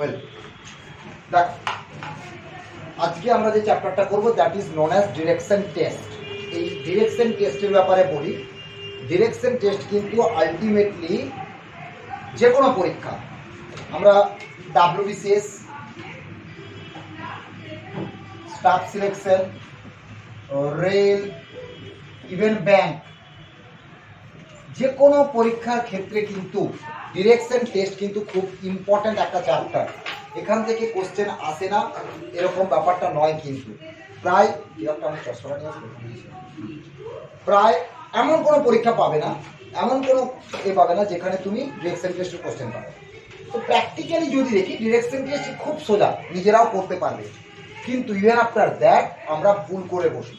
Well, দেখ আজকে আমরা যে চ্যাপ্টারটা করব that is known as direction test. এই ডিরেকশন টেস্টের ব্যাপারে বলি। ডিরেকশন টেস্ট কিন্তু আলটিমেটলি যে কোনো পরীক্ষা, আমরা WBCS, staff selection, rail, even bank, যে কোনো পরীক্ষার ক্ষেত্রে কিন্তু ডিরেকশন টেস্ট কিন্তু খুব ইম্পর্ট্যান্ট একটা চ্যাপ্টার। এখান থেকে কোশ্চেন আসে না এরকম ব্যাপারটা নয়, কিন্তু প্রায় প্রায় এমন কোনো পরীক্ষা পাবে না, এমন কোনো পাবে না যেখানে তুমি ডিরেকশন টেস্টের কোশ্চেন পাবে। তো প্র্যাকটিক্যালি যদি দেখি ডিরেকশন টেস্ট খুব সোজা, নিজেরাও করতে পারবে, কিন্তু ইভেন আফটার দ্যাট আমরা ভুল করে বসি।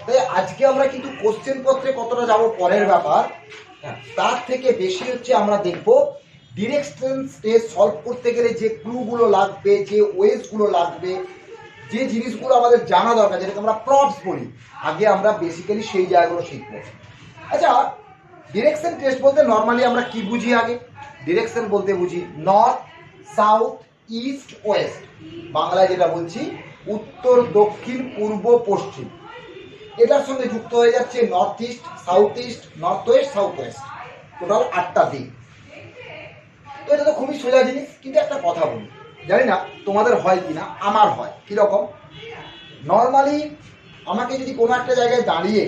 তাই আজকে আমরা কিন্তু কোশ্চেন পত্রে কতটা যাব পরের ব্যাপার, তার থেকে বেশি হচ্ছে আমরা দেখব ডিরেকশন টেস্ট সলভ করতে গেলে যে ক্লুগুলো লাগবে, যে ওয়েজগুলো লাগবে, যে জিনিসগুলো আমাদের জানা দরকার, যেটাকে আমরা প্রপস বলি, আগে আমরা বেসিক্যালি সেই জায়গাগুলো শিখব। আচ্ছা, ডিরেকশন টেস্ট বলতে নর্মালি আমরা কি বুঝি? আগে ডিরেকশন বলতে বুঝি নর্থ, সাউথ, ইস্ট, ওয়েস্ট। বাংলায় যেটা বলছি উত্তর, দক্ষিণ, পূর্ব, পশ্চিম। এটার সঙ্গে যুক্ত হয়ে যাচ্ছে north east, south east, north west, south west, total 8টা দিক। তো এটা তো খুবই সোজা জিনিস, কিন্তু একটা কথা বলি, জানি না তোমাদের হয় কিনা, আমার হয়। কিরকম? নর্মালি আমাকে যদি কোনো একটা জায়গায় দাঁড়িয়ে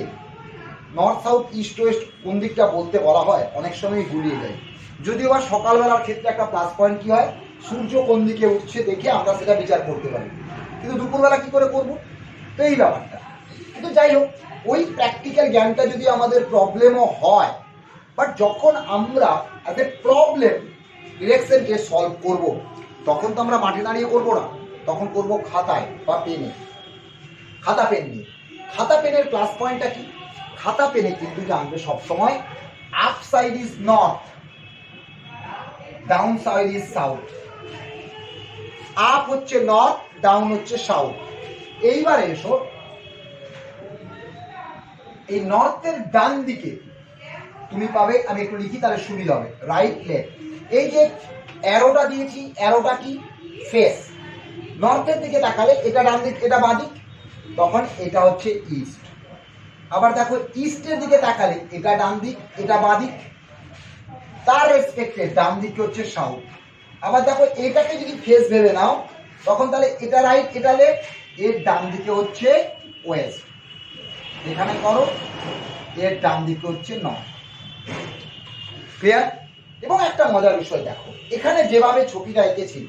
নর্থ, সাউথ, ইস্ট, ওয়েস্ট কোন দিকটা বলতে বলা হয়, অনেক সময় গুলিয়ে যায়। যদিও বা সকালবেলার ক্ষেত্রে একটা প্লাস পয়েন্ট কি হয়, সূর্য কোন দিকে উঠছে দেখে আমরা সেটা বিচার করতে পারি, কিন্তু দুপুরবেলা কি করে করবো? তো এই ব্যাপারটা। কিন্তু যাই হোক, ওই প্র্যাকটিক্যাল জ্ঞানটা যদি আমাদের প্রবলেমও হয়, বাট যখন আমরা as a problem direction test solve করব, তখন তো আমরা মাঠে দাঁড়িয়ে করবো না, তখন করব খাতায় বা পেনে, খাতা পেন নিয়ে। খাতা পেনের প্লাস পয়েন্টটা কি? খাতা পেনে কিন্তু জানবে সবসময় up side is north, down side is south. Up হচ্ছে নর্থ, ডাউন হচ্ছে সাউথ। এইবারে এসো, এই নর্থের ডান দিকে তুমি পাবে, আমি একটু লিখি তাহলে সুবিধা হবে, রাইট লেফট। এই যে অ্যারোটা দিয়েছি, অ্যারোটা কি? ফেস। নর্থের দিকে তাকালে এটা ডান দিক, এটা বাঁ দিক, তখন এটা হচ্ছে ইস্ট। আবার দেখো ইস্টের দিকে তাকালে এটা ডান দিক, এটা বাঁ দিক, তার রেসপেক্টে ডান দিকে হচ্ছে সাউথ। আবার দেখো এটাকে যদি ফেস ভেবে নাও, তখন তাহলে এটা রাইট, এটা লেফট, এর ডান দিকে হচ্ছে ওয়েস্ট। এখানে করো, এর ডান দিকে হচ্ছে নর্থ। ক্লিয়ার? এবং একটা মজার বিষয় দেখো, এখানে যেভাবে ছবিটা এঁকেছি,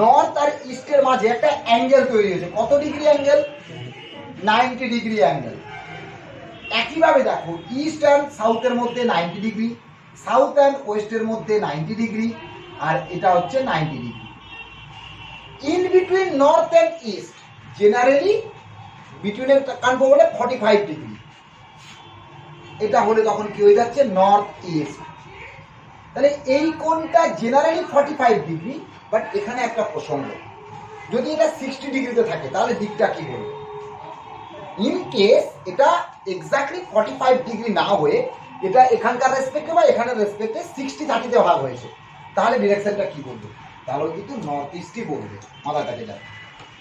নর্থ আর ইস্টের মাঝে একটা অ্যাঙ্গেল তৈরি হয়েছে। কত ডিগ্রি অ্যাঙ্গেল? 90 degree angle. একইভাবে দেখো ইস্ট অ্যান্ড সাউথের মধ্যে 90 ডিগ্রি, সাউথ অ্যান্ড ওয়েস্টের মধ্যে 90 ডিগ্রি, আর এটা হচ্ছে 90 degree. In between north and east generally বিটুইনের কানবো বলে 45 ডিগ্রি। এটা হলে তখন কি হয়ে যাচ্ছে? North east. তাহলে এই কোণটা জেনারেলি 45 ডিগ্রি, বাট এখানে একটা প্রসঙ্গ, যদি এটা 60 ডিগ্রিতে থাকে তাহলে দিকটা কি বলবো? ইন কেস এটা এক্স্যাক্টলি 45 ডিগ্রি না হয়ে এটা এখানকার রেসপেক্টে বা এখানের রেসপেক্টে 60-30-তে ভাগ হয়েছে, তাহলে ডিরেকশনটা কি বলবে? তাহলে কিন্তু নর্থ ইস্টই বলবে, মাথাটাকে যাবে।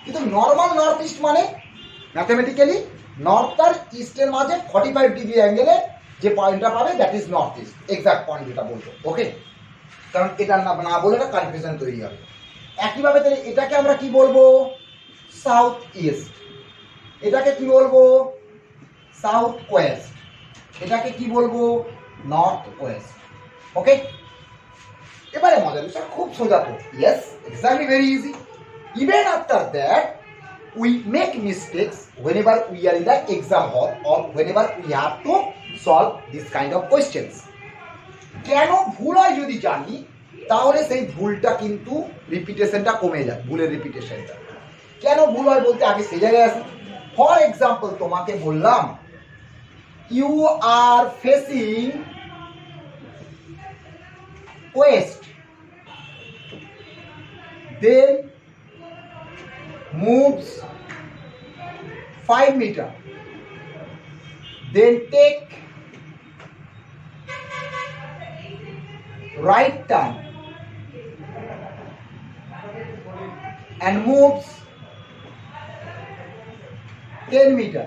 কিন্তু নর্মাল নর্থ ইস্ট মানে ম্যাথমেটিক্যালি নর্থ আর ইস্টের মাঝে 45 ডিগ্রি অ্যাঙ্গেলে যে পয়েন্টটা পাবে that is north east, exact point যেটা বলবো। ওকে, কারণ এটা না বলে একটা কনফিউশন তৈরি হবে। একইভাবে তাহলে এটাকে আমরা কি বলবো? South east. এটাকে কি বলবো? South West. এটাকে কি বলবো? North West. ওকে, এবারে মজার বিষয়, খুব সোজা তো। Yes, exactly, very easy. Even after that we make mistakes whenever we are in the exam hall or whenever we have to solve this kind of questions. কেন ভুল হয় যদি জানি, তাহলে সেই ভুলটা কিন্তু রিপিটেশনটা কমে যায়, ভুলের রিপিটেশনটা। কেন ভুল হয় বলতে আগে সেই জায়গায় আসি। ফর এক্সাম্পল তোমাকে বললাম you are facing west, then moves 5 meter, then take right turn, and moves 10 meter,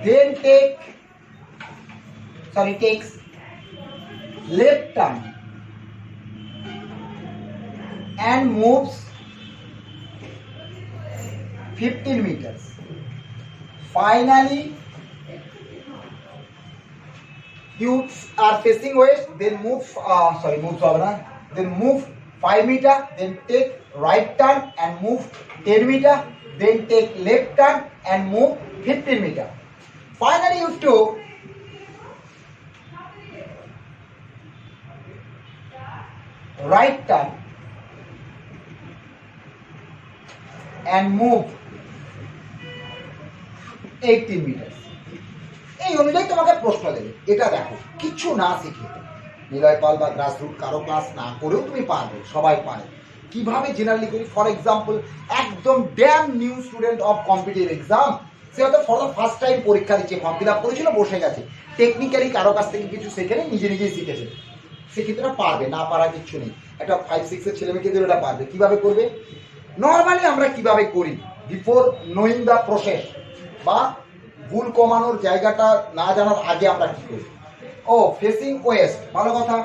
then takes left turn and moves 15 meters. Finally, you are facing west, then move 5 meter, then take right turn and move 10 meter, then take left turn and move 15 meter. Finally, you have to right turn and move 18 meters. এই অনুযায়ী তোমাকে প্রশ্ন দেবে। এটা দেখো, কিছু না শিখে নিলয় পাল বা গ্রাসরুট কারো ক্লাস না করেও তুমি পারবে, সবাই পারে। কিভাবে জেনারেলি করি, ফর এক্সাম্পল একদম damn new student of competitive exam, সে হয়তো ফর দ্য ফার্স্ট টাইম পরীক্ষা দিচ্ছে, ফর্ম ফিল আপ করেছিল, বসে গেছে, টেকনিক্যালি কারো কাছ থেকে কিছু শেখে নেই, নিজেই শিখেছে, সেক্ষেত্রে পারবে, না পারা কিচ্ছু নেই। একটা 5-6 ছেলে মেয়েকে দিলে এটা পারবে। কিভাবে করবে? নর্মালি আমরা কিভাবে করি, বিফোর নোয়িং দ্য প্রসেস বা ভুল কমানোর জায়গাটা না জানার আগে আমরা কি করি? ও ফেসিং ওয়েস্ট, ভালো কথা,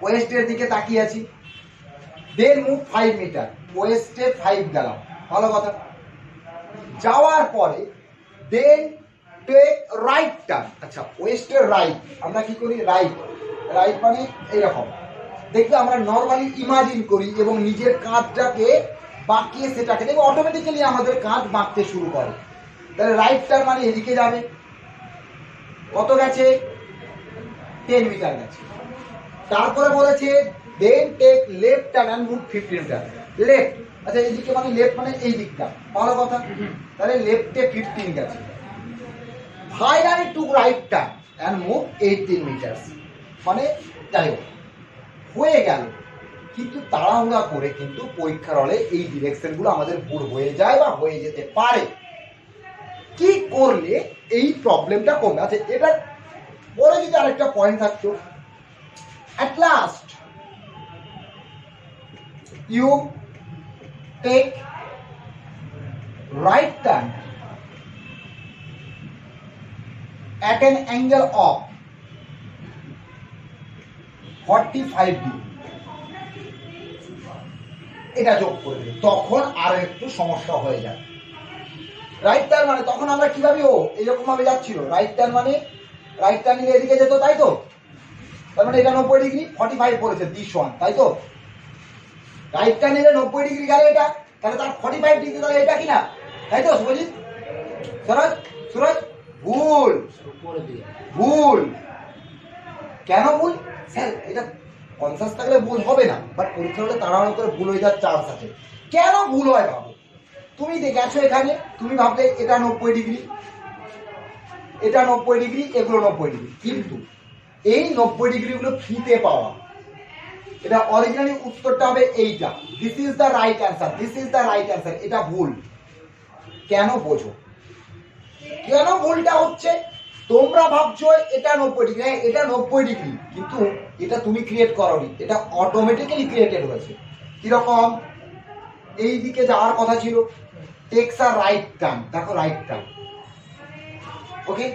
ওয়েস্টের দিকে তাকিয়ে আছি, দেন মুভ 5 মিটার, ওয়েস্টে 5 গেলাম, ভালো কথা। যাওয়ার পরে দেন টেক রাইট টার্ন, আচ্ছা ওয়েস্টের রাইট, আমরা কি করি? রাইট মানে এইরকম, দেখবে আমরা নর্মালি ইমাজিন করি এবং নিজের কাঁধটাকে বাঁকিয়ে সেটাকে দেখবে অটোমেটিক্যালি আমাদের কাঁধ বাঁকতে শুরু করে। তাহলে রাইট টার্ন মানে এদিকে যাবে, কত গেছে? 10 মিটার গেছে। তারপরে বলেছে then take left turn and move 15 metre, left, আচ্ছা এইদিকে মানে লেফট মানে এই দিকটা, ভালো কথা। তাহলে লেফটে 15 গেছে। Finally took right turn and move 18 metre, মানে যাই হোক হয়ে গেল। কিন্তু তাড়াহুড়া করে কিন্তু পরীক্ষার হলে এই ডিরেকশনগুলো আমাদের ভুল হয়ে যায় বা হয়ে যেতে পারে। কি করলে এই প্রবলেমটা কমবে? আচ্ছা এটা পরে যদি আরেকটা পয়েন্ট থাকতো, at last you take right turn at an angle of 45 degree, এটা যোগ করে দিই, তখন আর একটু সমস্যা হয়ে যায়। রাইট টার্ন মানে তখন আমরা কিভাবে এইরকম ভাবে যাচ্ছিল, রাইট টার্ন মানে রাইট টার্ন নিলে এদিকে যেত, তাই তো? তার মানে এটা 90 ডিগ্রি, 45 পড়েছে দিস ওয়ান, তাই তো? রাইট টার্ন নিলে 90 ডিগ্রি গেলে এটা, তাহলে তার 45 ডিগ্রি, তাহলে এটা কিনা, তাই তো সুরজিৎ? সুরজ ভুল, ভুল। কেন ভুল? স্যার এটা কনসাস থাকলে ভুল হবে না, বাট পরীক্ষা হলে তাড়াহুড়ো করে ভুল হয়ে যাওয়ার চান্স আছে। কেন ভুল হয় ভাবো? তুমি গেছো এখানে, তুমি ভাবলে এটা 90 ডিগ্রি, এটা 90 ডিগ্রি, এগুলো 90 ডিগ্রি, কিন্তু এই 90 ডিগ্রিগুলো ফ্রিতে পাওয়া, এটা অরিজিনালি উত্তরটা হবে এইটা, this is the right answer, this is the right answer, এটা ভুল। কেন বোঝো কেন ভুলটা হচ্ছে? তোমরা ভাবছো এটা 90 ডিগ্রি, এটা 90 ডিগ্রি, কিন্তু এটা তুমি ক্রিয়েট করোনি, এটা অটোমেটিক্যালি ক্রিয়েটেড হয়েছে। কিরকম? এই দিকে যাওয়ার কথা ছিল, টেক্স আ রাইট টার্ন, দেখো রাইট টার্ন, ওকে।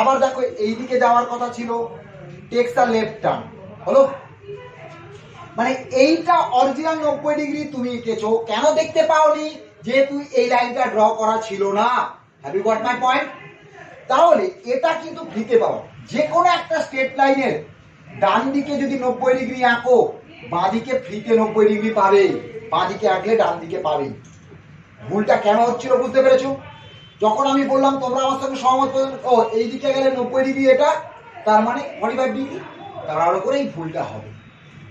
আবার দেখো এই দিকে যাওয়ার কথা ছিল, টেক্স আ লেফট টার্ন, হলো? মানে এইটা অরিজিনাল 90 ডিগ্রি তুমি এঁকেছো, কেন দেখতে পাওনি? যেহেতু এই লাইনটা ড্র করা ছিল না। Have you got my point? তাহলে এটা কিন্তু ফ্রিতে পাওয়া। যে কোনো একটা স্ট্রেট লাইনের ডান দিকে যদি 90 ডিগ্রি আঁকো, বাঁ দিকে ফ্রিতে 90 ডিগ্রি পাবে, বাঁ দিকে আঁকলে ডান দিকে পাবে। ভুলটা কেন হচ্ছিল বুঝতে পেরেছো? যখন আমি বললাম তোমরা আমার সঙ্গে সহমত করলেন, ও এই দিকে গেলে 90 ডিগ্রি এটা, তার মানে 45 ডিগ্রি, তার উপরে এই ভুলটা হবে।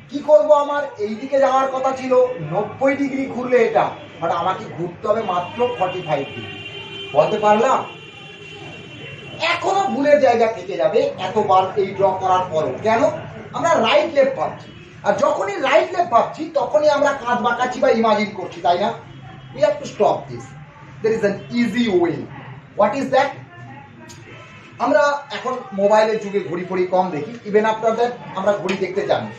কি করব? আমার এই দিকে যাওয়ার কথা ছিল 90 ডিগ্রি ঘুরলে এটা, বাট আমাকে ঘুরতে হবে মাত্র 45 ডিগ্রি। বলতে পারলাম? এখনো ভুলের জায়গা থেকে যাবে এতবার এই ড্র করার পরও। কেন? আমরা রাইট লেফট ভাবছি, আর যখনই রাইট লেফট ভাবছি তখনই আমরা কাঁধ বাঁকাচ্ছি বা ইমাজিন করছি, তাই না? We have to stop this. There is an easy way. What is that? আমরা এখন মোবাইলের যুগে ঘড়ি ফড়ি কম দেখি, ইভেন আফটার দ্যাট আমরা ঘড়ি দেখতে জানি,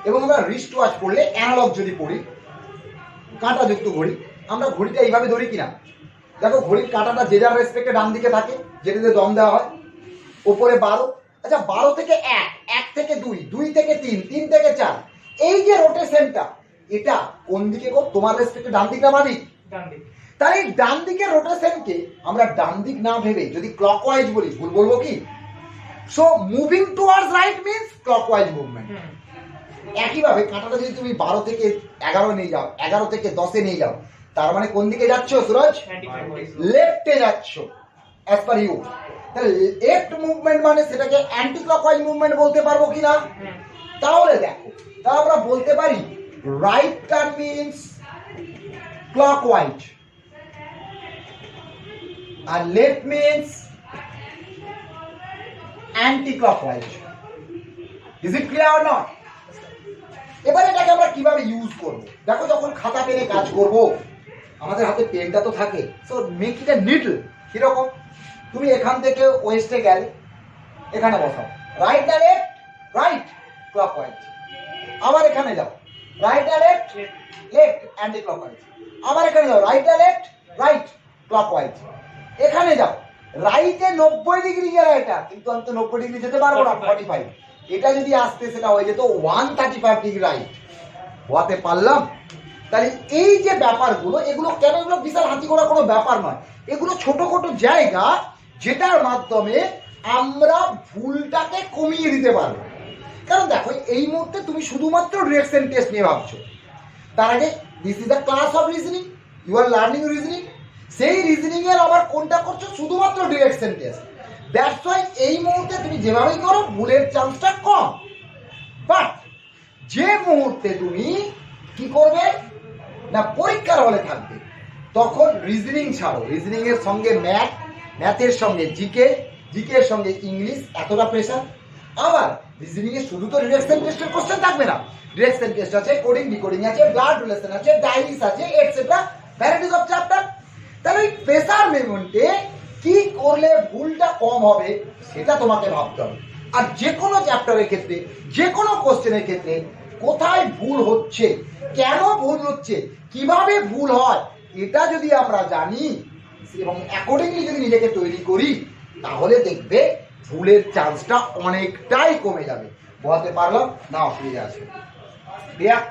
এবং আমরা রিস্ট ওয়াচ করলে অ্যানালগ যদি পড়ি, কাঁটাযুক্ত ঘড়ি, আমরা ঘড়িটা এইভাবে ধরি কিনা, দেখো ঘড়ির কাঁটাটা যে যার রেসপেক্টে ডান দিকে থাকে, যেটাতে দম দেওয়া হয়, ওপরে 12, আচ্ছা 12 থেকে 1, 1 থেকে 2, 2 থেকে 3, 3 থেকে 4, এই যে রোটেশনটা, এটা কোন দিকে গো? তোমার রেসপেক্টে ডান দিক না বাঁ দিক? ডান দিক। তাহলে এই ডান দিকের রোটেশনকে আমরা ডান দিক না ভেবে যদি ক্লকওয়াইজ বলি, ভুল বলবো কি? So moving towards right means clockwise movement. একইভাবে কাঁটাটা যদি তুমি 12 থেকে 11 নিয়ে যাও, 11 থেকে 10 নিয়ে যাও, তার মানে কোন দিকে যাচ্ছ সুরজ? লেফটে যাচ্ছ অ্যাজ পার ইউ। তাহলে লেফট মুভমেন্ট মানে সেটাকে অ্যান্টি ক্লকওয়াইজ মুভমেন্ট বলতে পারবো কিনা? তাহলে দেখো, তা আমরা বলতে পারি রাইট টার্ন মিন্স ক্লকওয়াইজ আর left means anti clockwise. Is it clear or not? এবার এটাকে আমরা কিভাবে ইউজ করব? দেখো, যখন খাতা পেনে কাজ করব, আমাদের হাতে পেনটা তো থাকে, so make it A needle. কিরকম? তুমি এখান থেকে ওয়েস্টে গেলে, এখানে বসাও, রাইট আর লেফট, রাইট ক্লকওয়াইজ। আবার এখানে যাও, রাইট আর লেফট, লেফট অ্যান্টি ক্লকওয়াইজ। আবার এখানে যাও, রাইট আর লেফট, রাইট ক্লকওয়াইজ। এখানে যাও, রাইটে 90 ডিগ্রি গেলে এটা, কিন্তু আমি তো 90 ডিগ্রি যেতে পারবো না, 45। এটা যদি আসতে সেটা হয়ে যেত 135 ডিগ্রি রাইট। হওয়াতে পারলাম? তাহলে এই যে ব্যাপারগুলো, এগুলো কেন? এগুলো বিশাল হাতি করা কোনো ব্যাপার নয়, এগুলো ছোটখাটো জায়গা যেটার মাধ্যমে আমরা ভুলটাকে কমিয়ে দিতে পারবো। কারণ দেখো, এই মুহূর্তে তুমি শুধুমাত্র ডিরেকশন টেস্ট নিয়ে ভাবছো, তার আগে this is the class of reasoning, you are learning reasoning. সেই রিজনিং এর আবার কোনটা করছো? শুধুমাত্র ডিরেকশন টেস্ট। দ্যাটস ওয়াই এই মুহূর্তে তুমি যেভাবেই করো ভুলের চান্সটা কম। বাট যে মুহূর্তে তুমি কি করবে না, পরীক্ষার হলে থাকবে, তখন রিজনিং ছাড়ো, রিজনিং এর সঙ্গে ম্যাথ, ম্যাথের সঙ্গে জিকে, জিকে এর সঙ্গে ইংলিশ, এতটা প্রেশার। আবার রিজনিং এ শুধু তো ডিরেকশন টেস্টের কোশ্চেন থাকবে না, ডিরেকশন টেস্ট আছে, কোডিং ডিকোডিং আছে, ব্লাড রিলেশন আছে, ডাইরিস আছে, এটসেট্রা, ভ্যারাইটিস অফ চ্যাপ্টার। তাহলে ওই প্রেশার মেমন্টে কি করলে ভুলটা কম হবে সেটা তোমাকে ভাবতে হবে। আর যে কোনো চ্যাপ্টারের ক্ষেত্রে, যে কোনো কোশ্চেনের ক্ষেত্রে কোথায় ভুল হচ্ছে, কেন ভুল হচ্ছে, কিভাবে ভুল হয়, এটা যদি আমরা জানি এবং অ্যাকর্ডিংলি যদি নিজেকে তৈরি করি, তাহলে দেখবে ভুলের চান্সটা অনেকটাই কমে যাবে। বোঝাতে পারলাম না? অসুবিধা আছে? ক্লিয়ার?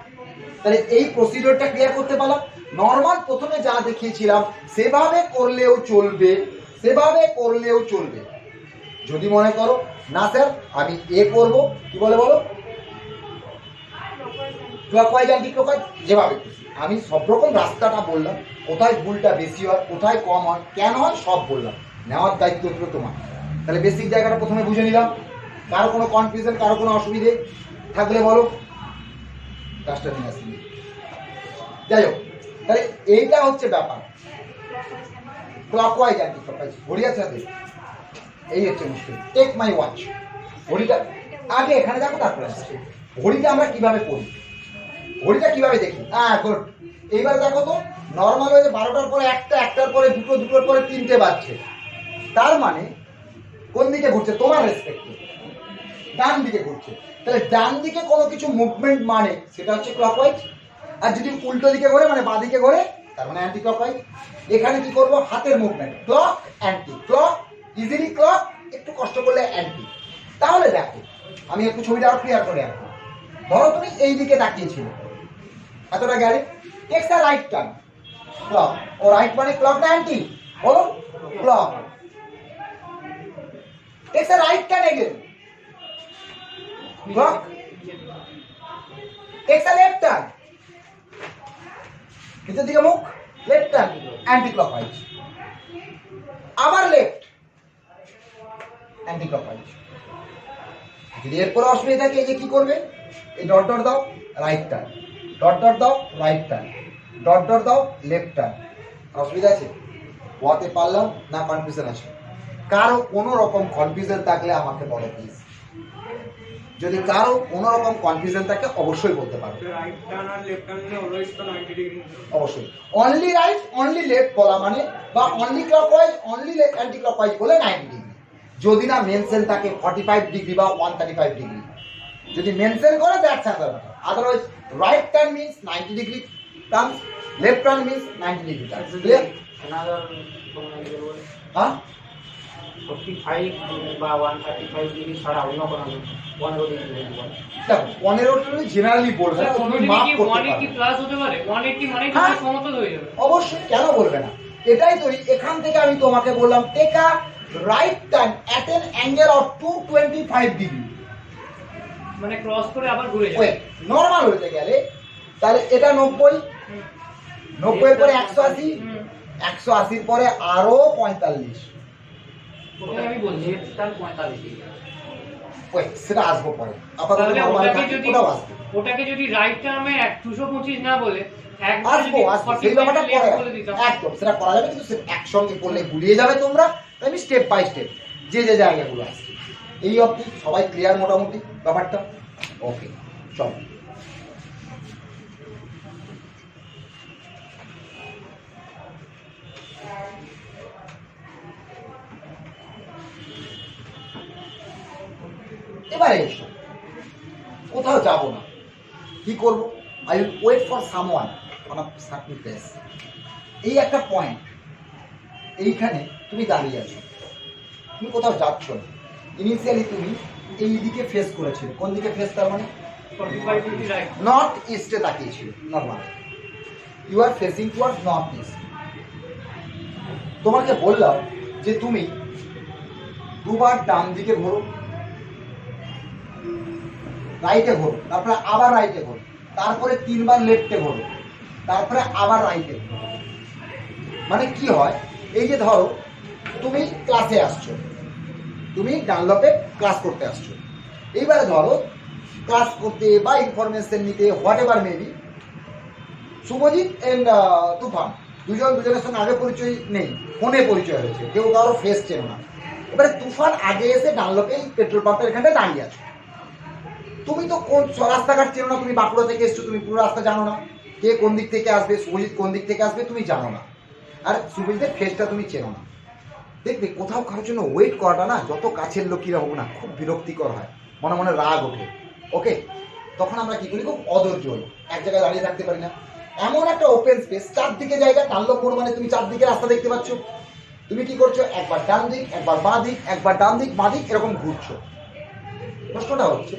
তাহলে এই প্রসিডিওরটা ক্লিয়ার করতে পারলাম। নর্মাল প্রথমে যা দেখিয়েছিলাম সেভাবে করলেও চলবে, সেভাবে করলেও চলবে। যদি মনে করো না স্যার আমি এ করব, কি বলে বলো, ক্লকওয়াইজ অ্যান্টি ক্লকওয়াইজ, যেভাবে আমি সব রকম রাস্তাটা বললাম, কোথায় ভুলটা বেশি হয়, কোথায় কম হয়, কেন হয়, সব বললাম। নেওয়ার দায়িত্ব হলো তোমার। তাহলে বেসিক জায়গাটা প্রথমে বুঝে নিলাম। কারো কোনো কনফিউশন, কারো কোনো অসুবিধে থাকলে বলো, কাজটা নিয়ে আসি। যাই হোক, তাহলে এইটা হচ্ছে ব্যাপার, ক্লকওয়াইজ অ্যান্টি ক্লকওয়াইজ। ঘড়ি আছে সাথে, এই হচ্ছে মুশকিল। টেক মাই ওয়াচ, ঘড়িটা আগে এখানে দেখো, তারপরে আসছে। ঘড়িটা আমরা কিভাবে পড়ি, ঘড়িটা কিভাবে দেখি? হ্যাঁ গুড। এইবার দেখো তো, নর্মাল হয়ে 12টার পরে একটা, একটার পরে দুটো, দুটোর পরে তিনটে বাজছে, তার মানে কোন দিকে ঘুরছে? তোমার রেসপেক্টে ডান দিকে ঘুরছে। তাহলে ডান দিকে কোনো কিছু মুভমেন্ট মানে সেটা হচ্ছে ক্লকওয়াইজ। আর যদি উল্টো দিকে ঘোরে মানে বাঁ দিকে ঘোরে, তার মানে অ্যান্টি ক্লকওয়াইজ। এখানে কি করবো? হাতের movement, clock anti, clock easily clock, একটু কষ্ট করলে অ্যান্টি। তাহলে দেখো, আমি একটু ছবিটা আরো ক্লিয়ার করে রাখবো। ধরো তুমি এই দিকে তাকিয়েছিল, এতটা গেলে, takes a right turn, clock. ও রাইট মানে ক্লক না অ্যান্টি? বলো, clock. Takes a right turn again, clock. Takes a left turn, নিচের দিকে মুখ, লেফট টার্ন, অ্যান্টি ক্লকওয়াইজ। আবার লেফট, অ্যান্টি ক্লকওয়াইজ। যদি এরপরে অসুবিধা থাকে, এই যে কি করবে, এই ডট ডট দাও, রাইট টার্ন, ডট ডট দাও, রাইট টার্ন, ডট ডট দাও, লেফট টার্ন। অসুবিধা আছে? হওয়াতে পারলাম না? কনফিউশন আছে? কারো কোনো রকম কনফিউশন থাকলে আমাকে বলো প্লিজ। যদি কারো কোনো রকম কনফিউশন থাকে অবশ্যই বলতে পারো। রাইট টার্ন আর লেফট টার্ন অলওয়েজ তো 90 ডিগ্রি। অবশ্যই অনলি রাইট অনলি লেফট বলা মানে, বা only clockwise only anti clockwise বলে 90 ডিগ্রি। যদি না মেনশন থাকে 45 ডিগ্রি বা 135 ডিগ্রি, যদি মেনশন করে that's other matter. Otherwise right turn means 90 degree turn, left turn means 90 degree turn, clear? another angle হ্যাঁ 45 বা 135 ডিগ্রি ছাড়া অন্য কোনো 15 ডিগ্রি হতে পারে। দেখো 15 তুমি জেনারেলি বলবে না, তুমি মাপ করতে 180 পারবে। প্লাস হতে পারে, 180 মানে হ্যাঁ। কিন্তু সমতল হয়ে যাবে। অবশ্যই, কেন বলবে না? এটাই তো এখান থেকে আমি তোমাকে বললাম take a right turn at an angle of 225 degree. মানে ক্রস করে আবার ঘুরে যাবে। ওয়েট, নরমাল হতে গেলে তাহলে এটা 90, 90 এর পরে 180, 180 এর পরে আরো 45। ওটাই আমি বলছি। Left turn 45 degree. ওয়েট, সেটা আসবো পরে, আপাতত তাহলে নরমাল ওটাকে থাকি, যদি ওটাও আসবে। ওটাকে যদি রাইট টার্মে 225 না বলে আসবো সেই ব্যাপারটা পরে একদম সেটা করা যাবে, কিন্তু সেটা একসঙ্গে করলে গুলিয়ে যাবে তোমরা। তাই আমি স্টেপ বাই স্টেপ যে যে জায়গাগুলো আসছে এই অবধি সবাই ক্লিয়ার মোটামুটি ব্যাপারটা? ওকে, চলো। এবারে এসো, কোথাও যাব না, কি করব? I will wait for someone on a certain place. এই একটা পয়েন্ট, এইখানে তুমি দাঁড়িয়ে আছো, তুমি কোথাও যাচ্ছ না। ইনিশিয়ালি তুমি এই দিকে ফেস করেছিলে, কোন দিকে ফেস? তার মানে 45 ডিগ্রি রাইট। নর্থ ইস্টে তাকিয়েছিল normal. You are facing towards north east. তোমাকে বললাম যে তুমি দুবার ডান দিকে ঘোরো, রাইটে ঘোরো, তারপরে আবার রাইটে ঘোরো, তারপরে 3 বার লেফটে ঘোরো, তারপরে আবার রাইটে ঘোরো। মানে কি হয়, এই যে ধরো তুমি ক্লাসে আসছো, তুমি ডানলপে ক্লাস করতে আসছো, এইবারে ধরো ক্লাস করতে বা ইনফরমেশন নিতে whatever maybe, Shubhajit and Tufan দুজনের সঙ্গে আগে পরিচয় নেই, ফোনে পরিচয় হয়েছে, কেউ কারো ফেস চেনো না। এবারে তুফান আগে এসে ডানলপে পেট্রোল পাম্পের এখানটায় দাঁড়িয়ে আছে। তুমি তো কোন রাস্তাঘাট চেনো না, তুমি বাঁকুড়া থেকে এসছো, তুমি পুরো রাস্তা জানো না, কে কোন দিক থেকে আসবে, শুভজিৎ কোন দিক থেকে আসবে তুমি জানো না, আর শুভজিতের ফেসটা তুমি চেনো না। দেখবে কোথাও কারোর জন্য ওয়েট করাটা না, যত কাছের লোকই হোক না, খুব বিরক্তিকর হয়, মনে মনে রাগ ওঠে। ওকে, তখন আমরা কি করি, খুব অধৈর্য হই, এক জায়গায় দাঁড়িয়ে থাকতে পারি না। এমন একটা ওপেন স্পেস, চারদিকে জায়গা, ডানলপ মোড় মানে তুমি চারদিকে রাস্তা দেখতে পাচ্ছ, তুমি কি করছো, একবার ডান দিক, একবার বাঁ দিক, একবার ডান দিক বাঁ দিক, এরকম ঘুরছো। প্রশ্নটা হচ্ছে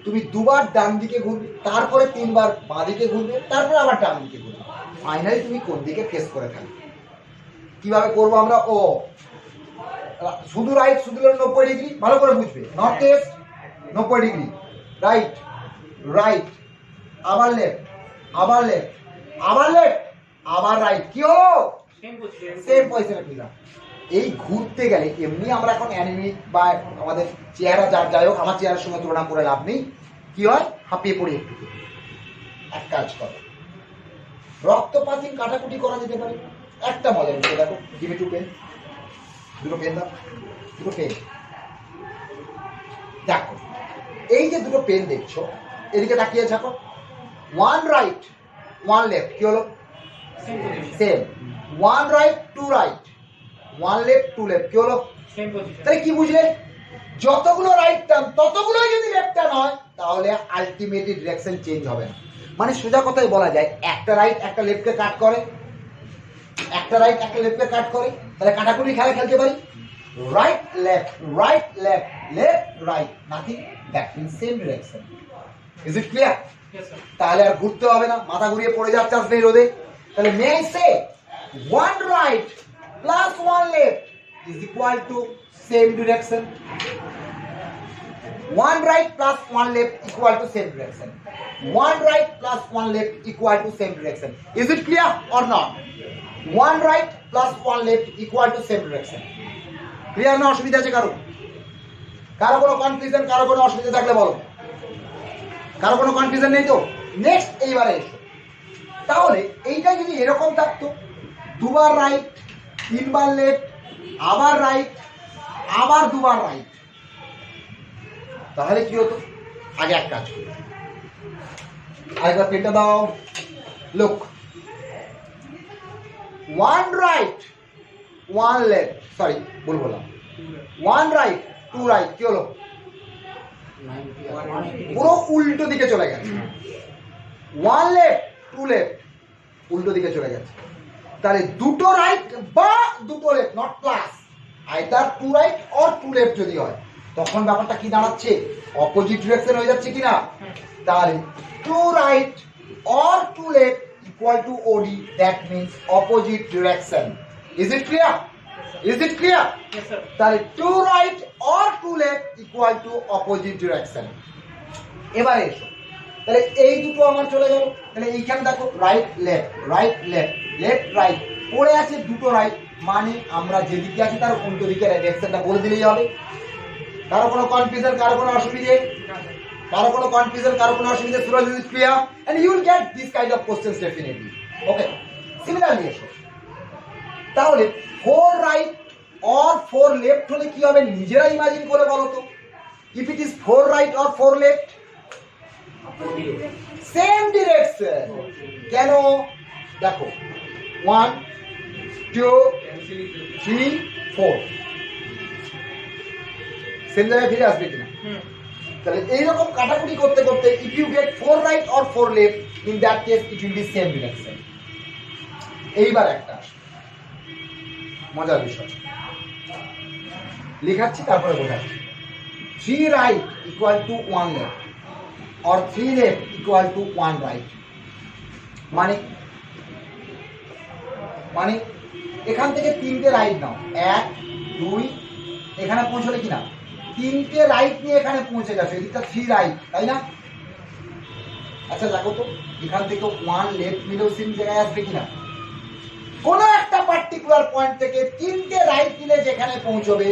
তুমি দুবার ডান দিকে ঘুরবে, তারপরে 3 বার বাঁ দিকে ঘুরবে, তারপরে আবার ডান দিকে ঘুরবে, ফাইনালি তুমি কোন দিকে ফেস করে থাকবে। কিভাবে করবো আমরা? ও শুধু রাইট, শুধু 90 ডিগ্রি, ভালো করে বুঝবে। North east 90 degree, right, right, আবার লেফট, আবার লেফট, আবার লেফট, আবার রাইট। কি হলো? সেম পজিশনে ফিরলাম। এই ঘুরতে গেলে এমনি আমরা এখন অ্যানিমি বা আমাদের চেহারা যাই হোক, আমার চেহারার সঙ্গে তুলনা করে লাভ নেই, কি হয়, হাঁপিয়ে পড়ি একটু। এক কাজ করো, রক্তপাতিক কাটাকুটি করা যেতে পারে। একটা মজা নিচ্ছে, দেখো, গিভ টু পেন, দুটো পেন দাও, দুটো পেন। দেখো এই যে দুটো পেন দেখছো, এদিকে তাকিয়ে থাকো, 1 রাইট 1 লেফট, কি হলো? Same. 1 right 2 right, 1 left 2 left, কি হলো? তাহলে কি বুঝলে, যতগুলো রাইট টার্ন ততগুলোই যদি লেফট টার্ন হয়, তাহলে আলটিমেটলি ডিরেকশন চেঞ্জ হবে না। মানে সোজা কথাই বলা যায়, একটা রাইট একটা লেফটকে কাট করে, একটা রাইট একটা লেফটকে কাট করে, তাহলে কাটাকুটি খেলা খেলতে পারি। Right left, right left, left right, nothing that means same direction. Is it clear? তাহলে আর ঘুরতে হবে না, মাথা ঘুরিয়ে পড়ে যাওয়ার চান্স নেই রোদে। তাহলে may I say 1 right plus 1 left is equal to same direction. 1 right plus 1 left equal to same direction. 1 right plus 1 left equal to same direction. Is it clear or not? 1 right plus 1 left equal to same direction. Clear না? অসুবিধা আছে কারো? কারো কোনো confusion, কারো কোনো অসুবিধা থাকলে বলো। কারো কোনো কনফিউশন নেই তো? নেক্সট এইবারে এসো। তাহলে এইটা যদি এরকম থাকতো, 2 বার রাইট, 3 বার লেফট, আবার রাইট, আবার 2 বার রাইট, তাহলে কি হতো? আগে এক কাজ করি, আরেকবার পেনটা দাও। লুক, 1 রাইট 1 লেফট, সরি ভুল বললাম, 1 রাইট 2 রাইট, কি হলো? পুরো উল্টো দিকে চলে গেছে। 1 লেফট 2 লেফট, উল্টো দিকে চলে যাচ্ছে। তাহলে দুটো রাইট বা দুটো left, not plus, either two right or two left যদি হয়, তখন ব্যাপারটা কি দাঁড়াচ্ছে, অপোজিট ডিরেকশন হয়ে যাচ্ছে কিনা। তাহলে to right or two left equal to OD, that means opposite direction. Is it clear? Is it clear? Yes, sir. তাহলে to right or two left equal to opposite direction. এবারে এসো, তাহলে এই দুটো আমার চলে গেল। তাহলে এইখানে দেখো right left, right left, left right পড়ে আছে দুটো রাইট, মানে আমরা যেদিকে আছি তার উল্টো দিকে ডিরেকশনটা বলে দিলেই হবে। কারো কোনো কনফিউশন, কারো কোনো অসুবিধে, কারো কোনো কনফিউশন, কারো কোনো অসুবিধে? Suraj, is clear? And you will get this kind of questions definitely. Okay, similarly এসো, তাহলে four right or four left হলে কি হবে নিজেরা ইমাজিন করে বলো তো। If it is four right or four left, same direction. কেন? দেখো 1 2 3 4 সেম জায়গায় ফিরে আসবে কিনা। তাহলে এইরকম কাটাকুটি করতে করতে if you get four right or four left, in that case it will be same direction. এইবার একটা আসে মজার বিষয়, লেখাচ্ছি তারপরে বোঝাচ্ছি। 3 right equal to 1 left or 3 left equal to 1 right, মানে এখান থেকে তিনটে রাইট নাও, 1 2, এখানে পৌঁছলে কিনা তিনটে রাইট নিয়ে এখানে পৌঁছে গেছো, এদিকটা 3 রাইট, তাই না? আচ্ছা দেখো তো এখান থেকে 1 লেফট নিলেও সেম জায়গায় আসবে কিনা। কোনো একটা পার্টিকুলার পয়েন্ট থেকে তিনটে রাইট নিলে যেখানে পৌঁছবে,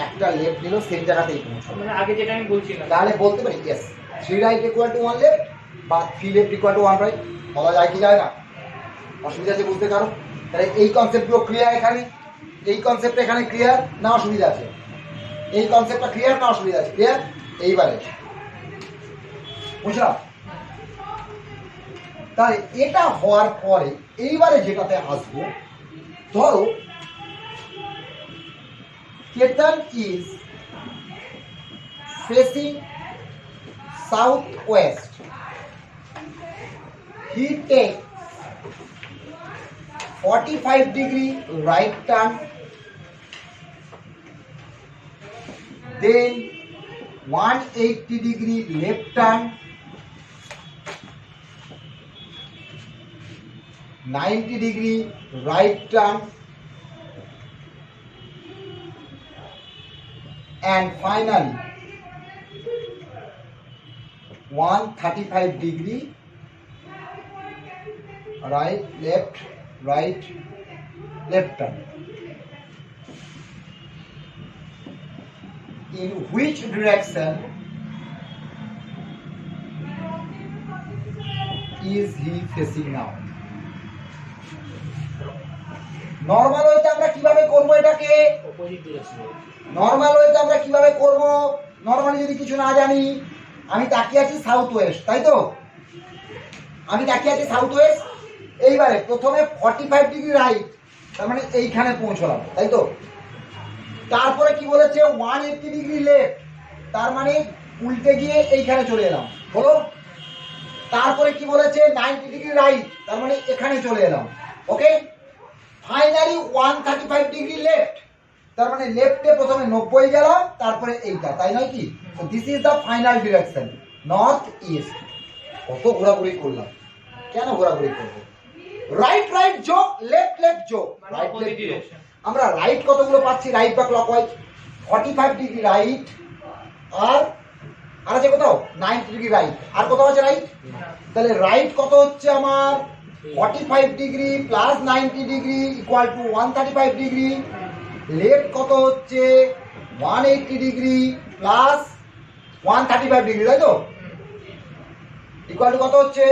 একটা লেফট নিলেও সেম জায়গাতেই পৌঁছবে। মানে আগে যেটা আমি বলছিলাম, তাহলে বলতে পারি yes 3 right equal to 1 left বা 3 লেফট ইকুয়াল টু 1 রাইট। বলা যায় কি যায় না? অসুবিধা আছে বুঝতে পারো? তাহলে এই কনসেপ্টগুলো ক্লিয়ার এখানে, এই কনসেপ্ট এখানে ক্লিয়ার না অসুবিধা আছে? এই কনসেপ্টটা ক্লিয়ার না অসুবিধা আছে? ক্লিয়ার? এইবারে বুঝলাম। তাহলে এটা হওয়ার পরে এইবারে যেটাতে আসবো, ধরো Ketan is facing southwest, he takes 45-degree right turn, then 180-degree left turn, 90-degree right turn, and finally 135-degree right left turn. In which direction is he facing now? Normal ওয়েতে আমরা কিভাবে করব এটাকে? Opposite direction. নরমাল ওয়েতে আমরা কিভাবে করব? Normally যদি কিছু না জানি, আমি তাকিয়ে আছি সাউথ ওয়েস্ট, তাই তো? আমি তাকিয়ে আছি সাউথ ওয়েস্ট। এইবারে প্রথমে 45 ডিগ্রি রাইট, তার মানে এইখানে পৌঁছলাম, তাই তো? তারপরে কি বলেছে 180 ডিগ্রি লেফট, তার মানে উল্টে গিয়ে এইখানে চলে এলাম, হলো? তারপরে কি বলেছে 90 ডিগ্রি রাইট, তার মানে এখানে চলে এলাম, ওকে? ফাইনালি 135 ডিগ্রি লেফট, তার মানে লেফটে প্রথমে 90 গেলাম, তারপরে এইটা, তাই নয় কি? So this is the final direction, north east. কত ঘোরাঘুরি করলাম, কেন ঘোরাঘুরি করবো? রাইট রাইট যোগ লেফট লেফট যোগ, রাইট লেফট যোগ। আমরা রাইট কতগুলো পাচ্ছি, রাইট বা ক্লকওয়াইজ? 45 ডিগ্রি রাইট, আর আছে কোথাও 90 ডিগ্রি রাইট, আর কোথাও আছে রাইট? তাহলে রাইট কত হচ্ছে আমার 45 degree plus 90 degree equal to 135 degree. Left কত হচ্ছে 180 ডিগ্রি প্লাস 135 ডিগ্রি, তাই তো? ইকুয়াল টু কত হচ্ছে?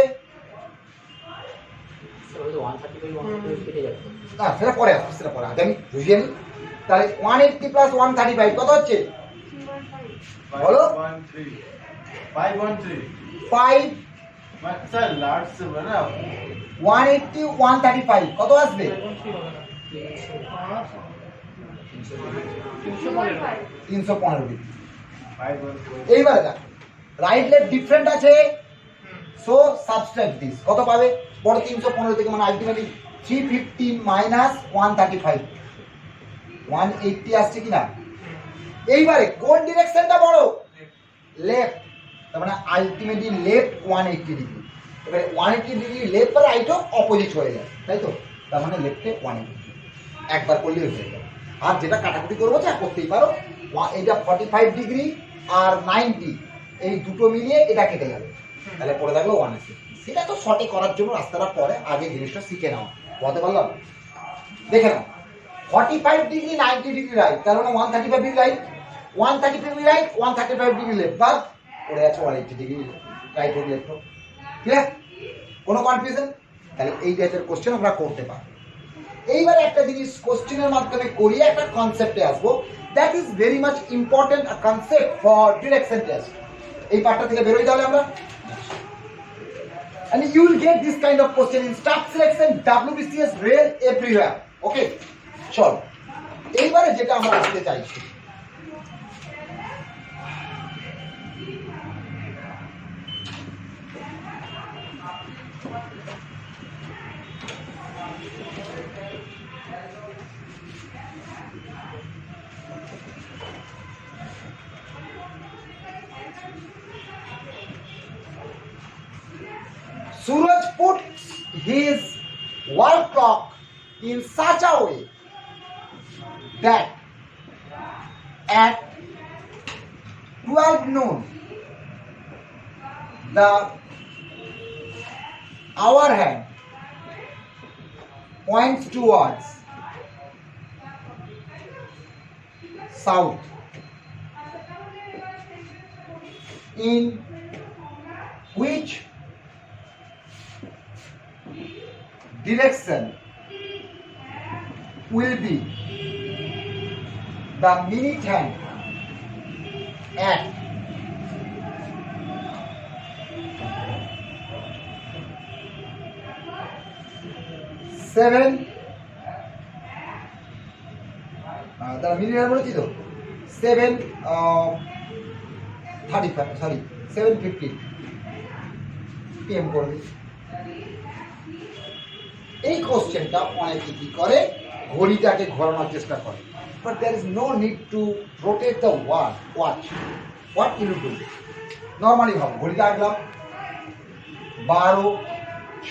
না সেটা পরে আসবে, সেটা পরে আগে আমি বুঝিয়ে নিই। তাহলে 180 প্লাস 135 কত হচ্ছে বলো? 5 স্যার লার্জ से बना 180 135 কত আসবে? 315 ডিগ্রি। এইবারে দেখো রাইট লেফট ডিফারেন্ট আছে, সো সাবস্ট্রাক্ট দিস। কত পাবে? বড় 315 থেকে, মানে আলটিমেটলি 315 মাইনাস 135, 180 আসছে কিনা। এইবারে কোন ডিরেকশনটা বড়? লেফট, তার মানে আলটিমেটলি লেফট 180 ডিগ্রি। এবারে 180 ডিগ্রি লেফট আর রাইটও অপোজিট হয়ে যায়, তাই তো? তার মানে লেফটে 180, একবার করলেই হয়ে যাবে। আর যেটা কাটাকুটি করবো যা করতেই পারো, এটা 45 ডিগ্রি আর 90, এই দুটো মিলিয়ে এটা কেটে যাবে, তাহলে পড়ে থাকলো 180। সেটা তো শর্টে করার জন্য রাস্তাটা পরে, আগে জিনিসটা শিখে নাও। বলতে পারলাম? দেখে নাও, 45 ডিগ্রি 90 ডিগ্রি রাইট, তার মানে 135 degree right, 135 degree right, 135 degree left, বাদ পড়ে আছে 180 ডিগ্রি রাইট ও লেফট। ক্লিয়ার? কোনো কনফিউশন? তাহলে এই টাইপের কোশ্চেন আমরা করতে পারি। এইবার একটা জিনিস কোশ্চেনের মাধ্যমে করিয়ে একটা কনসেপ্টে আসবো, that is very much important a concept for direction test. এই পার্টটা থেকে বেরোই তাহলে আমরা, and you will get this kind of question in staff selection, WBCS, rail, everywhere. Okay, চল এইবারে যেটা আমরা আসতে চাইছি, Suraj puts his wall clock in such a way that at 12 noon the hour hand points towards south. In which direction will be the minute hand at 7 তারা minute hand বলেছি তো 7:35, sorry 7:50 PM করে দিচ্ছি। এই কোশ্চেনটা অনেকে কি করে, ঘড়িটাকে ঘোরানোর চেষ্টা করে, but there is no need to rotate the watch. What you do, normally ভাবো, ঘড়িটা আঁকলাম 12,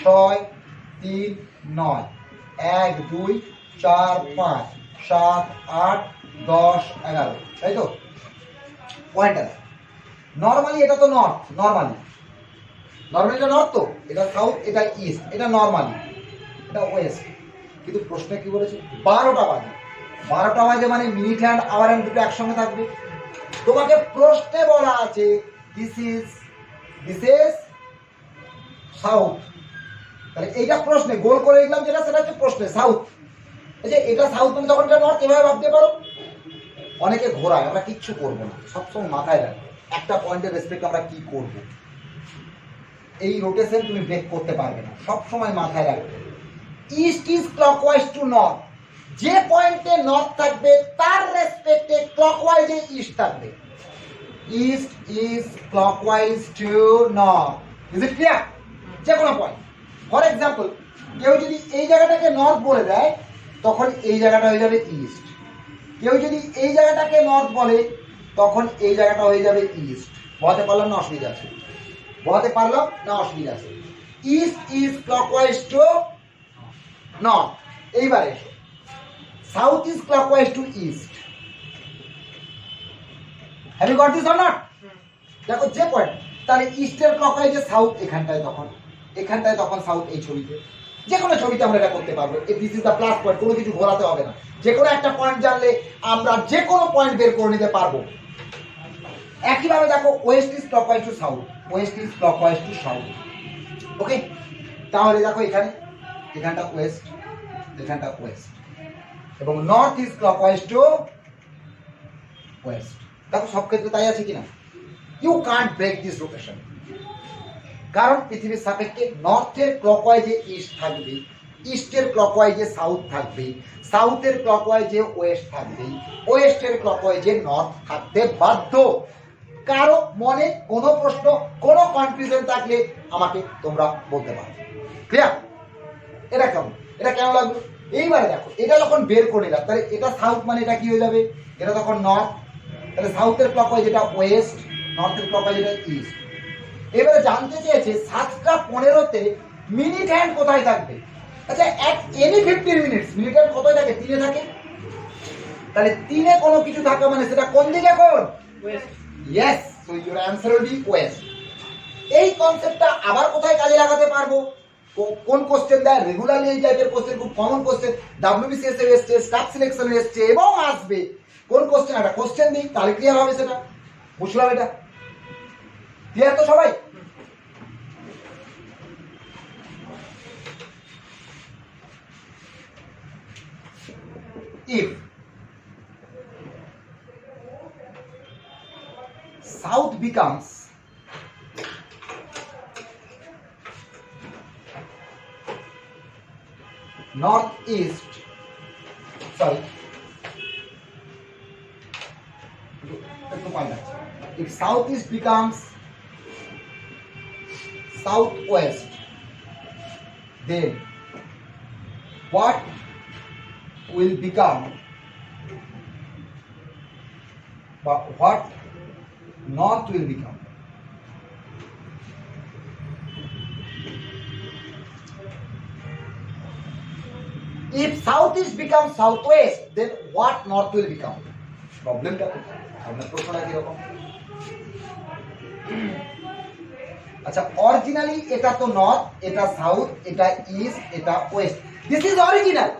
6, 3, 9, 1, 2, 4, 5, 7, 8, 10, 11, তাই তো? পয়েন্টার নর্মালি, এটা তো নর্থ, নর্মালি এটা নর্থ, তো এটা সাউথ, এটা ইস্ট, এটা নর্মালি, এটা ওয়েস্ট। কিন্তু প্রশ্নে কি বলেছে? 12টা বাজে, 12টা বাজে মানে মিনিট হ্যান্ড আওয়ার হ্যান্ড দুটো একসঙ্গে থাকবে। তোমাকে প্রশ্নে বলা আছে দিস ইজ সাউথ, তাহলে এইটা প্রশ্নে গোল করে দিলাম, যেটা সেটা হচ্ছে প্রশ্নে সাউথ। আচ্ছা, এটা সাউথ মানে তখন এটা নর্থ, এভাবে ভাবতে পারো। অনেকে ঘোরায়, আমরা কিচ্ছু করবো না, সবসময় মাথায় রাখবে একটা পয়েন্টের রেসপেক্ট আমরা কি করব। এই রোটেশন তুমি ব্রেক করতে পারবে না, সবসময় মাথায় রাখবে east is clockwise to north. যে পয়েন্টে নর্থ থাকবে তার রেসপেক্টে ক্লকওয়াইজে ইস্ট থাকবে। East is clockwise to north. Is it clear? যে কোনো পয়েন্ট, ফর এক্সাম্পল কেউ যদি এই জায়গাটাকে নর্থ বলে দেয়, তখন এই জায়গাটা হয়ে যাবে ইস্ট। কেউ যদি এই জায়গাটাকে নর্থ বলে, তখন এই জায়গাটা হয়ে যাবে ইস্ট। বলতে পারলাম না? অসুবিধা আছে? বলতে পারলাম না? অসুবিধা আছে? East is clockwise to north. এইবারে এসো, south is clockwise to east. Have you got this or not? দেখো যে পয়েন্ট, তাহলে ইস্টের ক্লকওয়াইজে সাউথ এখানটায়, তখন এখানটায় তখন সাউথ। এই ছবিতে, যে কোনো ছবিতে আমরা এটা করতে পারবো। This is the plus point, কোনো কিছু ঘোরাতে হবে না। যে কোনো একটা পয়েন্ট জানলে আমরা যে কোনো পয়েন্ট বের করে নিতে পারবো। একইভাবে দেখো, west is clockwise to south, west is clockwise to south. Okay, তাহলে দেখো এখানে, এখানটা ওয়েস্ট, এখানটা ওয়েস্ট, এবং north is clockwise to west. দেখো সব ক্ষেত্রে তাই আছে কিনা? You can't break this rotation, কারণ পৃথিবীর সাপেক্ষে নর্থের ক্লকওয়াইজে ইস্ট থাকবে, ইস্টের ক্লকওয়াইজে সাউথ থাকবে, সাউথের ক্লকওয়াইজে ওয়েস্ট থাকবে, ওয়েস্টের ক্লকওয়াইজে নর্থ থাকতে বাধ্য। কারো মনে কোনো প্রশ্ন, কোনো কনফিউশন থাকলে আমাকে তোমরা বলতে পারো। ক্লিয়ার? এটা কেমন, এটা কেমন লাগলো? এইবারে দেখো, এটা যখন বের করে নিলাম, তাহলে এটা সাউথ মানে এটা কি হয়ে যাবে? এটা তখন নর্থ, তাহলে সাউথের ক্লকওয়াইজ এটা ওয়েস্ট, নর্থের ক্লকওয়াইজ এটা ইস্ট। এবারে জানতে চেয়েছে 7:15-তে মিনিট হ্যান্ড কোথায় থাকবে। আচ্ছা, এনি 15 মিনিটস মিনিট হ্যান্ড কোথায় থাকে? 3-এ থাকে। তাহলে 3-এ কোনো কিছু থাকা মানে সেটা কোন দিকে? কোন? West. Yes, so your answer will B West. এই কনসেপ্টটা আবার কোথায় কাজে লাগাতে পারবো? কোন কোশ্চেন দেয়? রেগুলারলি এই টাইপের কোশ্চেন, খুব কমন কোশ্চেন, WBCS এর এসছে, স্টাফ সিলেকশন এসছে এবং আসবে। কোন কোশ্চেন? একটা কোশ্চেন দিই, তাহলে ক্লিয়ার হবে, সেটা বুঝলাম। এটা ক্লিয়ার তো সবাই? If south becomes northeast, sorry, if southeast becomes southwest, then what will become, but what north will become? If southeast becomes southwest, then what north will become? Problem টা কোথায়? আপনার প্রশ্নটা কিরকম? আচ্ছা, অরিজিনালি এটা তো নর্থ, এটা সাউথ, এটা ইস্ট, এটা ওয়েস্ট। This is original.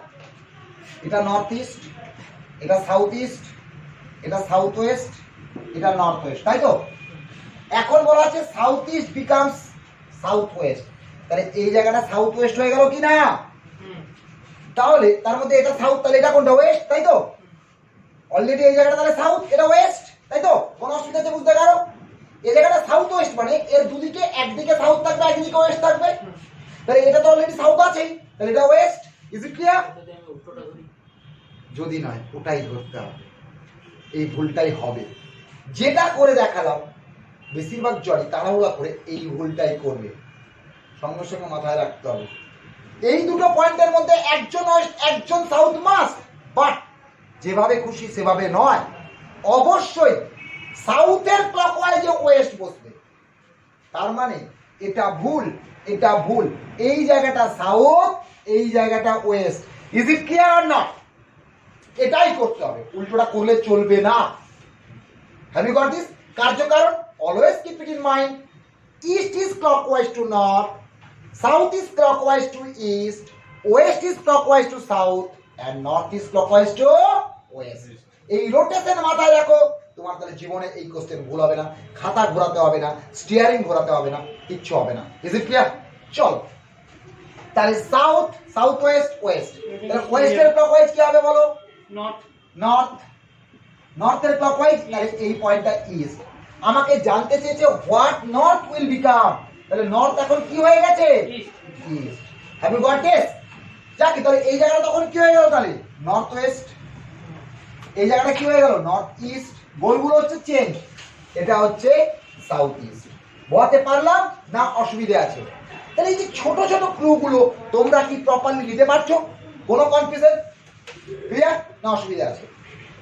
এটা নর্থ ইস্ট, এটা সাউথ ইস্ট, এটা সাউথ ওয়েস্ট, এটা নর্থ ওয়েস্ট, তাই তো? এখন বলা আছে south east becomes south West, তাহলে এই জায়গাটা সাউথ ওয়েস্ট হয়ে গেল কি না? তাহলে তার মধ্যে এটা সাউথ, তাহলে এটা কোনটা? ওয়েস্ট, তাই তো? অলরেডি এই জায়গাটা তাহলে সাউথ, এটা ওয়েস্ট, তাই তো? কোনো অসুবিধা আছে বুঝতে পারো? এই জায়গাটা সাউথ ওয়েস্ট মানে এর দুদিকে, একদিকে সাউথ থাকবে, একদিকে ওয়েস্ট থাকবে, তাহলে এটা তো অলরেডি সাউথ আছেই, তাহলে এটা ওয়েস্ট। Is it clear? যদি নয়, ওটাই ধরতে হবে, এই ভুলটাই হবে। যেটা করে দেখালাম বেশিরভাগ জনই তাড়াহুড়া করে এই ভুলটাই করবে, সঙ্গে সঙ্গে মাথায় রাখতে হবে। এই দুটো পয়েন্টের মধ্যে একজন ওয়েস্ট, একজন সাউথ মাস্ট, বাট যেভাবে খুশি সেভাবে নয়। অবশ্যই সাউথের ক্লকওয়াইজে ওয়েস্ট বসবে, তার মানে এটা ভুল, এটা ভুল। এই জায়গাটা সাউথ, এই জায়গাটা west. Is it clear or not? এটাই করতে হবে, উল্টোটা করলে চলবে না। Have you got this? কার্যকারণ always keep it in mind. East is clockwise to north, south is clockwise to east, west is clockwise to south, and north is clockwise to west. এই rotation মাথায় রাখো, তোমার তাহলে জীবনে এই question ভুল হবে না, খাতা ঘোরাতে হবে না, স্টিয়ারিং ঘোরাতে হবে না, কিচ্ছু হবে না। Is it clear? চল, তাহলে সাউথ, সাউথ ওয়েস্ট, ওয়েস্ট। তাহলে ওয়েস্টের ক্লকওয়াইজ কি হবে বলো? নর্থ। নর্থ, নর্থের ক্লকওয়াইজ, তাহলে এই পয়েন্টটা ইস্ট। আমাকে জানতে চেয়েছে হোয়াট নর্থ উইল বিকাম, তাহলে নর্থ এখন কি হয়ে গেছে? East. East. Have you got this? যাকে তাহলে এই জায়গাটা তখন কি হয়ে গেল? তাহলে নর্থ ওয়েস্ট, এই জায়গাটা কি হয়ে গেল? North east. গোলগুলো হচ্ছে চেঞ্জ, এটা হচ্ছে সাউথ ইস্ট। বলতে পারলাম না? অসুবিধা আছে? তাহলে এই যে ছোট ছোট ক্লুগুলো তোমরা কি প্রপারলি নিতে পারছো? কোনো কনফিউশন? ক্লিয়ার না অসুবিধা আছে?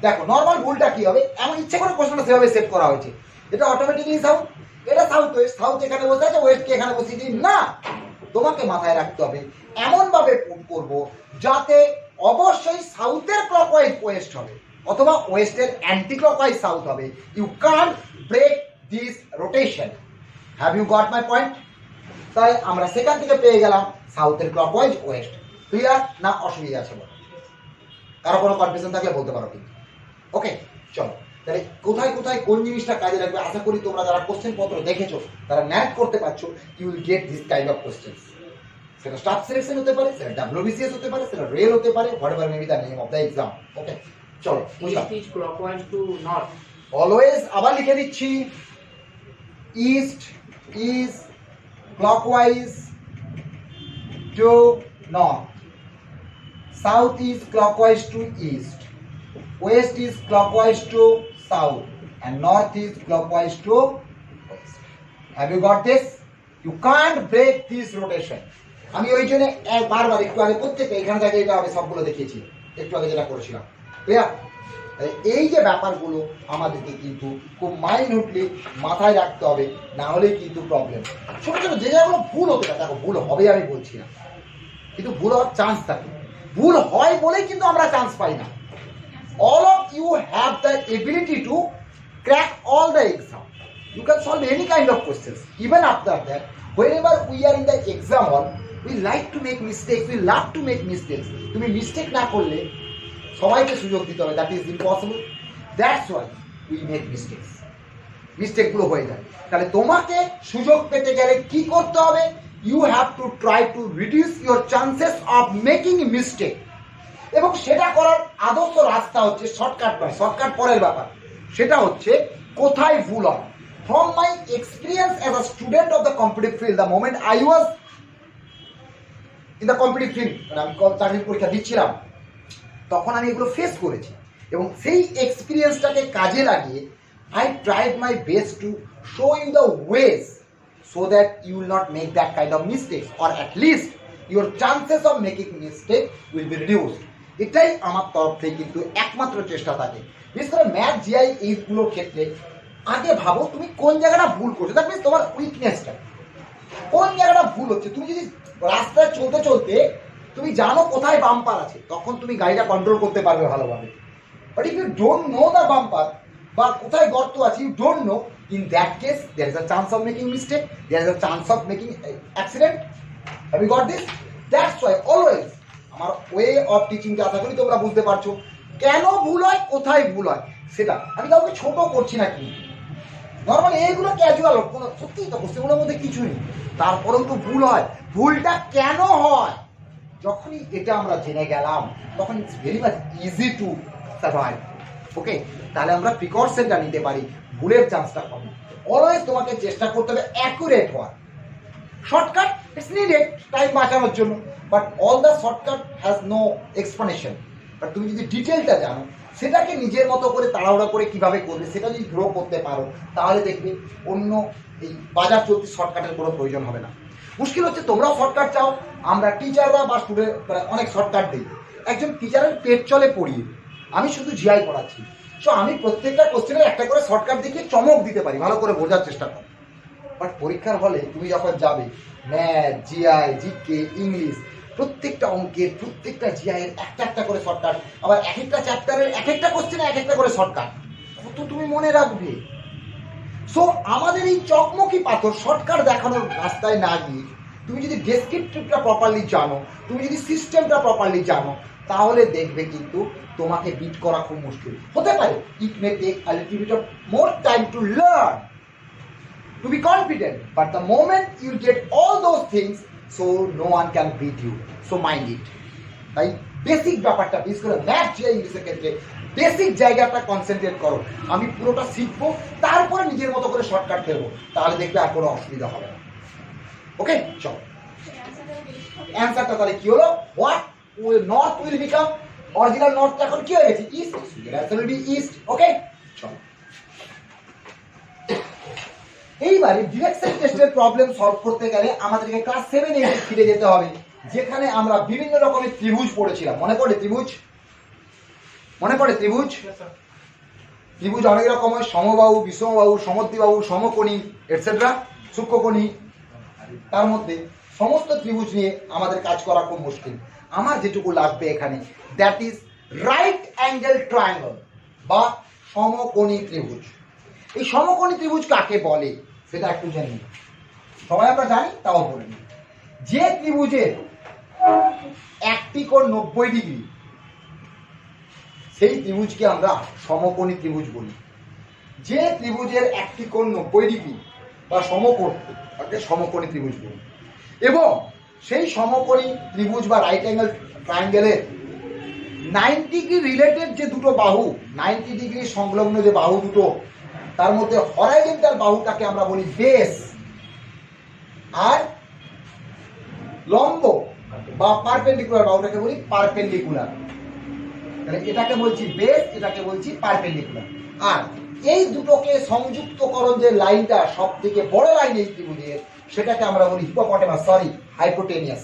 দেখো, নর্মাল ভুলটা কি হবে, এমন ইচ্ছে করে প্রশ্নটা সেভাবে সেট করা হয়েছে, এটা অটোমেটিক্যালি সাউথ, এটা সাউথ ওয়েস্ট, সাউথ এখানে বসে আছে, ওয়েস্ট কে এখানে বসিয়ে দিই না। তোমাকে মাথায় রাখতে হবে এমন ভাবে পুট করব যাতে অবশ্যই সাউথের ক্লকওয়াইজ ওয়েস্ট হবে অথবা ওয়েস্টের অ্যান্টি ক্লকওয়াইজ সাউথ হবে। You can't break this rotation. Have you got my point? তাই আমরা সেখান থেকে পেয়ে গেলাম সাউথের ক্লকওয়াইজ ওয়েস্ট। ক্লিয়ার না অসুবিধা আছে? বলো, কারো কোনো কনফিউশন থাকলে বলতে পারো কিন্তু। ওকে, চলো তাহলে কোথায় কোথায় কোন জিনিসটা কাজে লাগবে আশা করি তোমরা যারা কোশ্চেন পত্র দেখেছো তারা ন্যাক করতে পারছো। You will get this kind of questions. সেটা স্টাফ সিলেকশন হতে পারে, সেটা WBCS হতে পারে, সেটা রেল হতে পারে, whatever may be the name of the exam. Okay, চলো বুঝলাম। East is clockwise to north. Always আবার লিখে দিচ্ছি, east is clockwise to north, south is clockwise to east, west is clockwise to south, and north is clockwise to west. Have you got this? You can't break this rotation. আমি ওই জন্য বারবার একটু আগে প্রত্যেকটা এখানে থেকে এটা আমি সবগুলো দেখিয়েছি, একটু আগে যেটা করেছিলাম। ক্লিয়ার? এই যে ব্যাপারগুলো আমাদেরকে কিন্তু খুব মাইনিউটলি মাথায় রাখতে হবে, না হলে কিন্তু প্রবলেম। ছোট ছোট যে জায়গাগুলো ভুল হতে পারে, দেখো ভুল হবে আমি বলছি না, কিন্তু ভুল হওয়ার চান্স থাকে। ভুল হয় বলেই কিন্তু আমরা চান্স পাই না। All of you have the ability to crack all the exam. You can solve any kind of questions. Even after that, whenever we are in the exam hall, we like to make mistakes. We love to make mistakes. তুমি mistake না করলে সবাইকে সুযোগ দিতে হবে, that is impossible. That's why we make mistakes. মিস্টেকগুলো হয়ে যায়। তাহলে তোমাকে সুযোগ পেতে গেলে কি করতে হবে? You have to try to reduce your chances of making mistake. এবং সেটা করার আদর্শ রাস্তা হচ্ছে শর্টকাট নয়, শর্টকাট পরের ব্যাপার। সেটা হচ্ছে কোথায় ভুল হয়। From my experience as a student of the competitive field, the moment I was in the competitive field, মানে আমি চাকরির পরীক্ষা দিচ্ছিলাম, তখন আমি এগুলো ফেস করেছি। এবং সেই এক্সপিরিয়েন্সটাকে কাজে লাগিয়ে I tried my best to show you the ways so that you will not make that kind of mistakes, or at least your chances of making mistake will be reduced. এটাই আমার তরফ থেকে কিন্তু একমাত্র চেষ্টা থাকে। বিশেষ করে ম্যাথ, জিআই এইগুলোর ক্ষেত্রে আগে ভাবো তুমি কোন জায়গাটা ভুল করছো, দ্যাট মিনস তোমার উইকনেসটা কোন জায়গাটা ভুল হচ্ছে। তুমি যদি রাস্তায় চলতে চলতে তুমি জানো কোথায় বাম্পার আছে, তখন তুমি গাড়িটা কন্ট্রোল করতে পারবে ভালোভাবে। But if you don't know the bumper, বা কোথায় গর্ত আছে, you don't know, in that case there is a chance of making mistake, there is a chance of making accident. Have you got this? That's why always আমার way of টিচিংটা আশা করি তোমরা বুঝতে পারছো কেন ভুল হয়, কোথায় ভুল হয়। সেটা আমি কাউকে ছোট করছি না, কিন্তু নর্মালি এইগুলো ক্যাজুয়াল, কোনো সত্যিই তো কোশ্চেনগুলোর মধ্যে কিছু নেই, তারপরেও তো ভুল হয়। ভুলটা কেন হয়, যখনই এটা আমরা জেনে গেলাম তখন it's very much easy to survive. Okay, তাহলে আমরা প্রিকশনটা নিতে পারি, ভুলের চান্সটা কমে। অলওয়েজ তোমাকে চেষ্টা করতে হবে অ্যাকুরেট হওয়ার। শর্টকাট ইটস নিডেড টাইম বাঁচানোর জন্য, but all the shortcut has no explanation. But তুমি যদি ডিটেলটা জানো, সেটাকে নিজের মতো করে তাড়াহুড়া করে কিভাবে করবে সেটা যদি গ্রো করতে পারো, তাহলে দেখবে অন্য এই বাজার চলতি শর্টকাটের কোনো প্রয়োজন হবে না। মুশকিল হচ্ছে তোমরাও শর্টকাট চাও, আমরা টিচাররা বা স্টুডেন্ট অনেক শর্টকাট দিই। একজন টিচারের পেট চলে পড়িয়ে আমি শুধু জিআই পড়াচ্ছি, সো আমি প্রত্যেকটা কোশ্চেনের একটা করে শর্টকাট দেখিয়ে চমক দিতে পারি, ভালো করে বোঝার চেষ্টা করি। বাট পরীক্ষার হলে তুমি যখন যাবে, ম্যাথ, জিআই, জিকে, ইংলিশ, প্রত্যেকটা অঙ্কের, প্রত্যেকটা জিআইয়ের একটা একটা করে শর্টকাট, আবার এক একটা চ্যাপ্টারের এক একটা কোশ্চেনে এক একটা করে শর্টকাট, কত তুমি মনে রাখবে? সো আমাদের এই চকমকি পাথর শর্টকাট দেখানোর রাস্তায় না গিয়ে তুমি যদি ডেসক্রিপটিভটা প্রপারলি জানো, তুমি যদি সিস্টেমটা প্রপারলি জানো, তাহলে দেখবে কিন্তু তোমাকে বিট করা খুব মুশকিল হতে পারে। It may take a little bit of more time to learn, to be confident, but the moment you get all those things, so no one can beat you, so mind it. তাই basic ব্যাপারটা, বিশেষ করে math, GI, ইংলিশের ক্ষেত্রে basic জায়গাটা concentrate করো। আমি পুরোটা শিখবো, তারপরে নিজের মতো করে শর্টকাট ফেলবো, তাহলে দেখবে আর কোনো অসুবিধা হবে না। ওকে, চলো অ্যান্সারটা তাহলে কি হলো? What north will become, original north এখন কি হয়ে গেছে? East. Answer will be east. Okay, চলো এইবারে ডিরেকশন টেস্টের প্রবলেম সলভ করতে গেলে আমাদেরকে ক্লাস 7-8 ফিরে যেতে হবে, যেখানে আমরা বিভিন্ন রকমের ত্রিভুজ পড়েছিলাম। মনে পড়ে ত্রিভুজ? মনে পড়ে ত্রিভুজ? ত্রিভুজ অনেক রকম হয়, সমবাহু, বিষমবাহু, সমদ্বিবাহু, সমকোণী এটসেট্রা, সূক্ষ্মকোণী। তার মধ্যে সমস্ত ত্রিভুজ নিয়ে আমাদের কাজ করা খুব মুশকিল। আমার যেটুকু লাগবে এখানে, that is right angle triangle বা সমকোণী ত্রিভুজ। এই সমকোণী ত্রিভুজ কাকে বলে সেটা একটু জেনে নিই। সবাই আমরা জানি, তাও বলে নিই। যে ত্রিভুজের একটি কোণ 90 ডিগ্রি, সেই ত্রিভুজকে আমরা সমকোণী ত্রিভুজ বলি। যে ত্রিভুজের একটি কোণ 90 ডিগ্রি বা সমকোণ, তাকে সমকোণী ত্রিভুজ বলি। এবং সেই সমকোণী ত্রিভুজ বা রাইট অ্যাঙ্গেল ট্রায়াঙ্গেলের 90 ডিগ্রি রিলেটেড যে দুটো বাহু, 90 ডিগ্রি সংলগ্ন যে বাহু দুটো, তার মধ্যে হরাইজন্টাল বাহুটাকে আমরা বলি বেস, আর লম্ব বা পারপেন্ডিকুলার বাহুটাকে বলি পারপেন্ডিকুলার। তাহলে এটাকে বলছি বেস, এটাকে বলছি পারপেন্ডিকুলার। আর এই দুটোকে সংযুক্তকরণ যে লাইনটা সব থেকে বড় লাইন এই ত্রিভুজের, সেটাকে আমরা বলি হিপোপটেমাস, সরি হাইপোটেনিয়াস।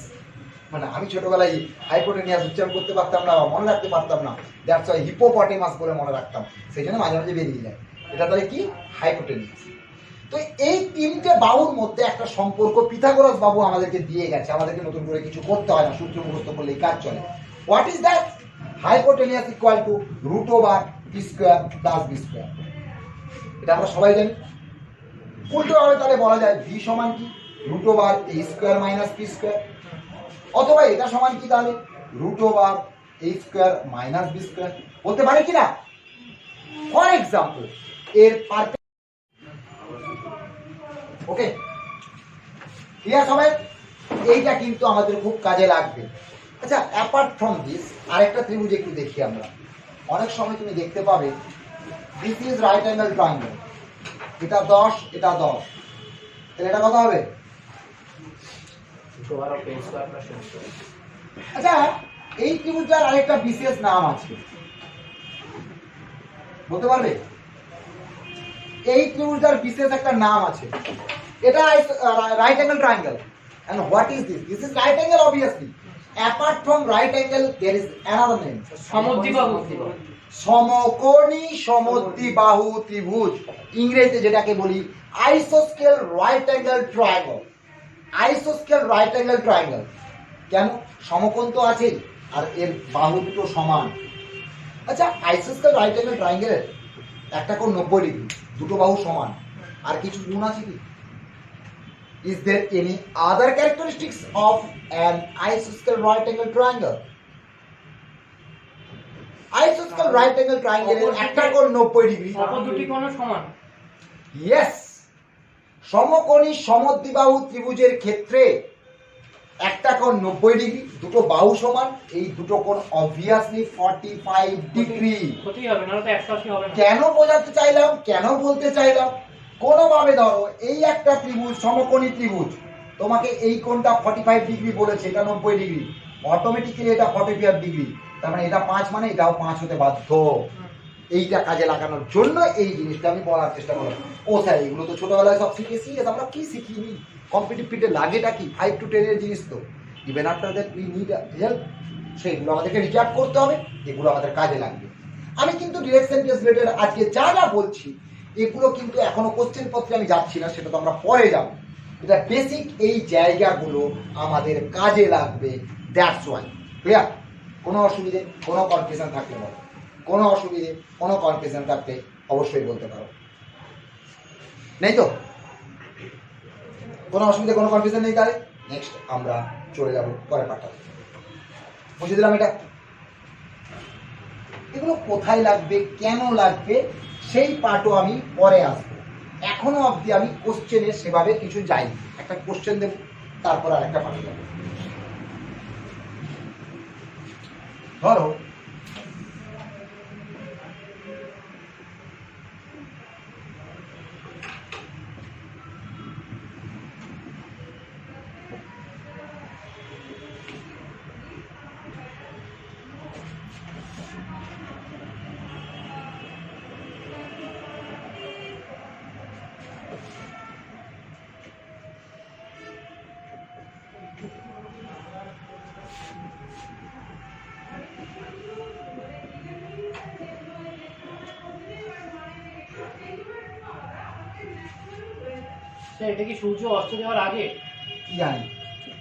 মানে আমি ছোটবেলায় হাইপোটেনিয়াস উচ্চারণ করতে পারতাম না, মনে রাখতে পারতাম না, দ্যাটস ওয়াই হিপোপটেমাস বলে মনে রাখতাম, সেই জন্য মাঝে মাঝে বেরিয়ে যায়। এটা তাহলে কি? হাইপোটেনিয়াস। তো এই তিনটে বাহুর মধ্যে একটা সম্পর্ক পিথাগোরাস বাবু আমাদেরকে দিয়ে গেছে, আমাদেরকে নতুন করে কিছু করতে হয় না, সূত্র মুখস্থ করলেই কাজ চলে। What is that? Hypotenuse equal to root over P square plus B square. এটা আমরা সবাই জানি। উল্টোভাবে তাহলে বলা যায় ভি সমান কি? Root over a square minus P square. অথবা এটা সমান কি তাহলে? Root over a square minus B square. বলতে পারে কি না? ফর এক্সাম্পল এর পারফেক্ট, ওকে ক্লিয়ার সবাই? এইটা কিন্তু আমাদের খুব কাজে লাগবে। আচ্ছা, অ্যাপার্ট ফ্রম দিস আরেকটা ত্রিভুজ একটু দেখি আমরা। অনেক সময় তুমি দেখতে পাবে this is right angle triangle, এটা 10, এটা 10, তাহলে এটা কত হবে? আচ্ছা, এই ত্রিভুজটার আরেকটা বিশেষ নাম আছে, বলতে পারবে? এই ত্রিভুজটার বিশেষ একটা নাম আছে। এটা right angle triangle. And what is this? This is right angle obviously. Apart from right angle, there is another name. সমদ্বিবাহু। সমকোণী সমদ্বিবাহু ত্রিভুজ, ইংরেজিতে যেটাকে বলি আইসোস্কেল রাইট অ্যাঙ্গেল ট্রায়াঙ্গেল। আইসোস্কেল রাইট অ্যাঙ্গেল ট্রায়াঙ্গেল কেন? সমকোণ তো আছেই, আর এর বাহু দুটো সমান। আচ্ছা, আইসোস্কেল রাইট অ্যাঙ্গেল ট্রায়াঙ্গেলের একটা কোণ 90 ডিগ্রি, দুটো বাহু সমান, আর কিছু গুণ আছে কি? Is there any other characteristics of an isosceles right angle triangle? Isosceles right angle triangle এর একটা কোণ 90 ডিগ্রি। অপর দুটি কোণ সমান। Yes, সমকোণী সমদ্বিবাহু ত্রিভুজের ক্ষেত্রে একটা কোণ 90 ডিগ্রি, দুটো বাহু সমান, এই দুটো কোণ obviously 45 ডিগ্রি। ক্ষতি হবে না, তো 180 হবে না। কেন বোঝাতে চাইলাম, কেন বলতে চাইলাম? কোনোভাবে ধরো এই একটা ত্রিভুজ, সমকোণী ত্রিভুজ, তোমাকে এই কোণটা 45 ডিগ্রি বলেছে, এটা 90 ডিগ্রি, অটোমেটিক্যালি এটা 45 ডিগ্রি, তার মানে এটা 5 মানে এটাও 5 হতে বাধ্য। এইটা কাজে লাগানোর জন্য এই জিনিসটা আমি বলার চেষ্টা করলাম। ও স্যার, এগুলো তো ছোটবেলায় সব শিখেছি, এটা আমরা কি শিখিনি? কম্পিটিটিভ ফিল্ডে লাগেটা কি? 5 to 10 এর জিনিস তো। Even after that we need help, সেগুলো আমাদেরকে রিচার্জ করতে হবে, এগুলো আমাদের কাজে লাগবে। আমি কিন্তু ডিরেকশন টেস্ট রিলেটেড আজকে যা যা বলছি, এগুলো কিন্তু এখনো কোশ্চেন পত্রে আমি যাচ্ছি না, সেটা তো আমরা পরে যাব। এটা বেসিক এই জায়গাগুলো আমাদের কাজে লাগবে, দ্যাটস ওয়াই। ক্লিয়ার? কোনো অসুবিধে, কোনো কনফিউশন থাকলে বলো, কোনো অসুবিধে, কোনো কনফিউশন থাকলে অবশ্যই বলতে পারো। নেই তো? কোনো অসুবিধে, কোনো কনফিউশন নেই? তাহলে নেক্সট আমরা চলে যাব পরের পার্টটা। বুঝে দিলাম এটা। এগুলো কোথায় লাগবে, কেন লাগবে, সেই পার্টও আমি পরে আসবো। এখনো অবধি আমি কোশ্চেনে সেভাবে কিছু যাই, একটা কোশ্চেন দেব, তারপর আর একটা পার্ট দেবো। ধরো স্যার, এটা কি সূর্য অস্ত যাওয়ার আগে? জানি,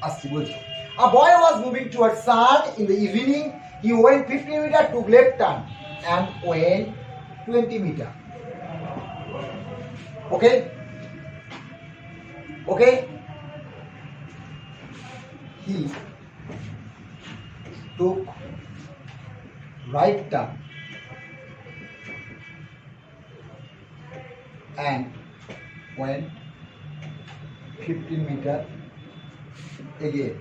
আসছি বলছি। A boy was moving towards sun in the evening. He went 50 meter, took left turn and went 20 meter. Okay? Okay? He took right turn and went 15 meter again.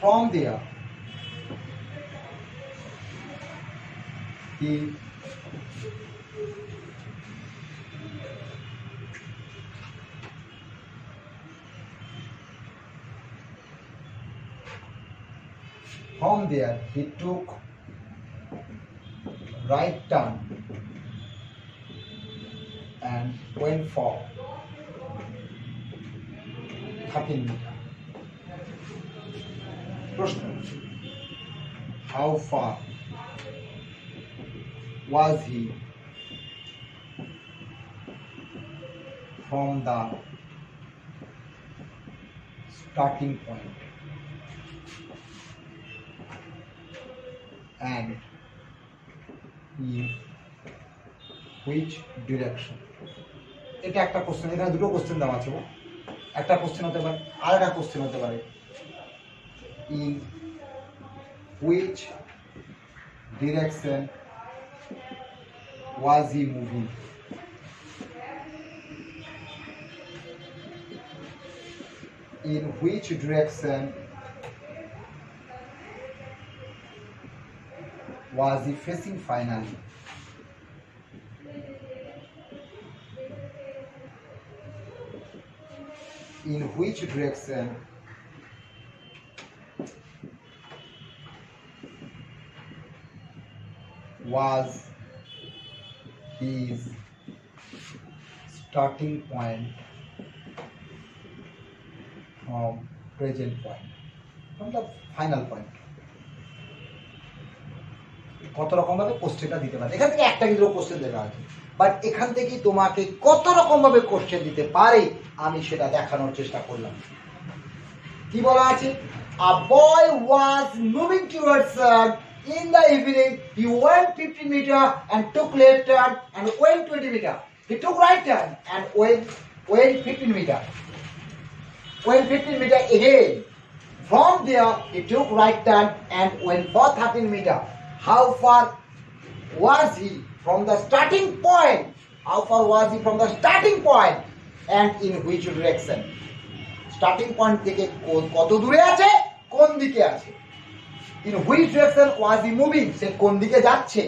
From there, he took right turn and went for 13 meter. প্রশ্ন, how far was he from the starting point and in which direction? এটা একটা question, এখানে দুটো question দেওয়া আছে। একটা question হতে পারে, আর একটা কোশ্চেন হতে পারে in which direction was he moving? In which direction was he facing finally? In which direction was his starting point from present point, from the final point? কত রকম ভাবে কোশ্চেনটা দিতে পারে, এখান থেকে একটা কিন্তু কোশ্চেন দেওয়া আছে, বাট এখান থেকে তোমাকে কত রকম ভাবে কোশ্চেন দিতে পারে আমি সেটা দেখানোর চেষ্টা করলাম। কি বলা আছে? A boy was moving towards in the evening. He went 50 meter and took left turn and went 20 meter. He took right turn and went 15 meter. Went 15 meter again. From there, he took right turn and went for 13 meter. How far was he from the starting point? How far was he from the starting point? And in which direction? Starting point থেকে কত দূরে আছে, কোন দিকে আছে? In which direction was he moving? সে কোন দিকে যাচ্ছে?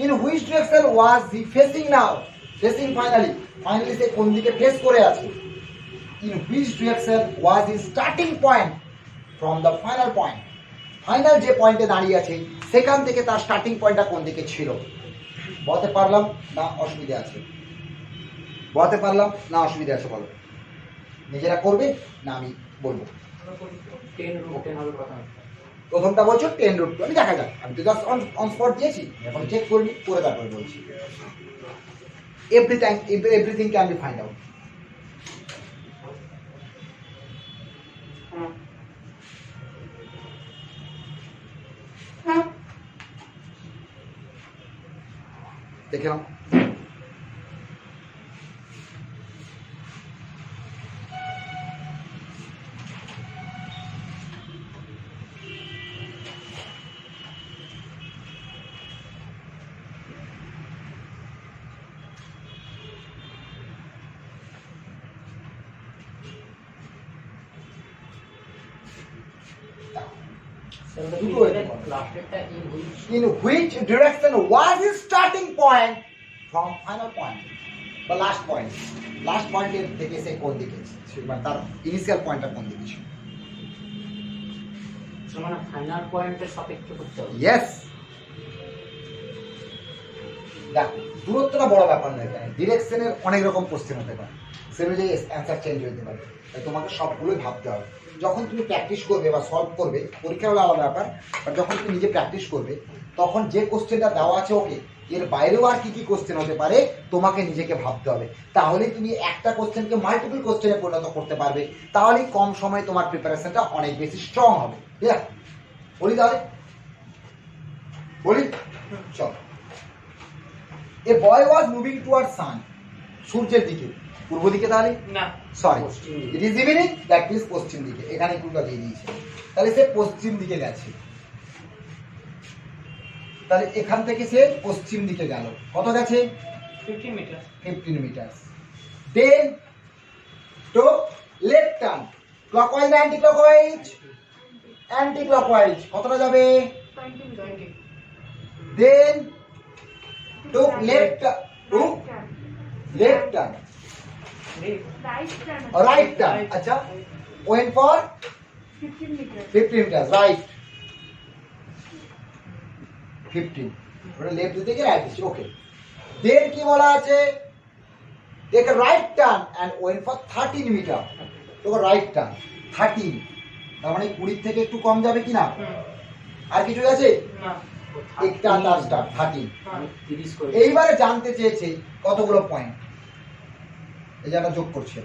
In which direction was he facing now? Facing finally. Finally সে কোন দিকে ফেস করে আছে? In which direction was his starting point from the final point? Final যে পয়েন্টে দাঁড়িয়ে আছে সেখান থেকে তার স্টার্টিং পয়েন্টটা কোন দিকে ছিল? বলতে পারলাম না অসুবিধা আছে? বলতে পারলাম না অসুবিধা আছে? বলো, নিজেরা করবে না আমি বলবো? 10 রুট 10 হবে প্রথমে। প্রথমটা বলছো 10 রুট, আমি দেখা যাক, আমি তো জাস্ট অন স্পট দিয়েছি, এখন চেক করবি করে তারপরে বলছি। Everything can be find out. দেখে নাও। In which direction was his starting point from final point বা লাস্ট পয়েন্ট? লাস্ট পয়েন্টের থেকে সে কোন দিকে, মানে তার ইনিশিয়াল পয়েন্টটা কোন দিকে ছিল? মানে ফাইনাল পয়েন্টের সাপেক্ষে করতে হবে। ইয়েস। দেখো দূরত্বটা বড় ব্যাপার নয়, এখানে ডিরেকশনের অনেক রকম কোশ্চেন হতে পারে, সে অনুযায়ী অ্যান্সার চেঞ্জ হতে পারে, তাই তোমাকে সবগুলোই ভাবতে হবে। যখন তুমি প্র্যাকটিস করবে বা সলভ করবে, পরীক্ষা হলো আলাদা ব্যাপার, বাট যখন তুমি নিজে প্র্যাকটিস করবে তখন যে কোশ্চেনটা দেওয়া আছে ওকে, এর বাইরেও আর কি কি কোশ্চেন হতে পারে তোমাকে নিজেকে ভাবতে হবে। তাহলে তুমি একটা কোশ্চেনকে মাল্টিপল কোশ্চেনে পরিণত করতে পারবে, তাহলেই কম সময়ে তোমার প্রিপারেশনটা অনেক বেশি স্ট্রং হবে। ঠিক আছে, বলি তাহলে, বলি চল। এ বয় ওয়াজ মুভিং টুয়ার্ড সান, সূর্যের দিকে, পূর্ব দিকে, তাহলে না সরি পশ্চিম দিকে। It is evening, that means পশ্চিম দিকে, এখানে কোনটা দিয়ে দিয়েছে, তাহলে সে পশ্চিম দিকে গেছে। তাহলে এখান থেকে সে পশ্চিম দিকে গেল, কত গেছে? 15 metre. 15 metre. Then to left turn, clockwise না অ্যান্টি ক্লকওয়াইজ? অ্যান্টি ক্লকওয়াইজ, কতটা যাবে? 20। Then to left, to left turn, right turn, আচ্ছা went for 15 metre, right 15। Left দিকে রাইট দিচ্ছি, ওকে। দেন কি বলা আছে, take right turn and wait for 13 metre. দেখো রাইট টার্ন 13, তার মানে 20 থেকে একটু কম যাবে কি না? আর কিছু আছে? না। একটা লাস্টটা 13। আমি 30 করে এইবারে জানতে চেয়েছে কতগুলো পয়েন্ট, এই জায়গাটা যোগ করছে।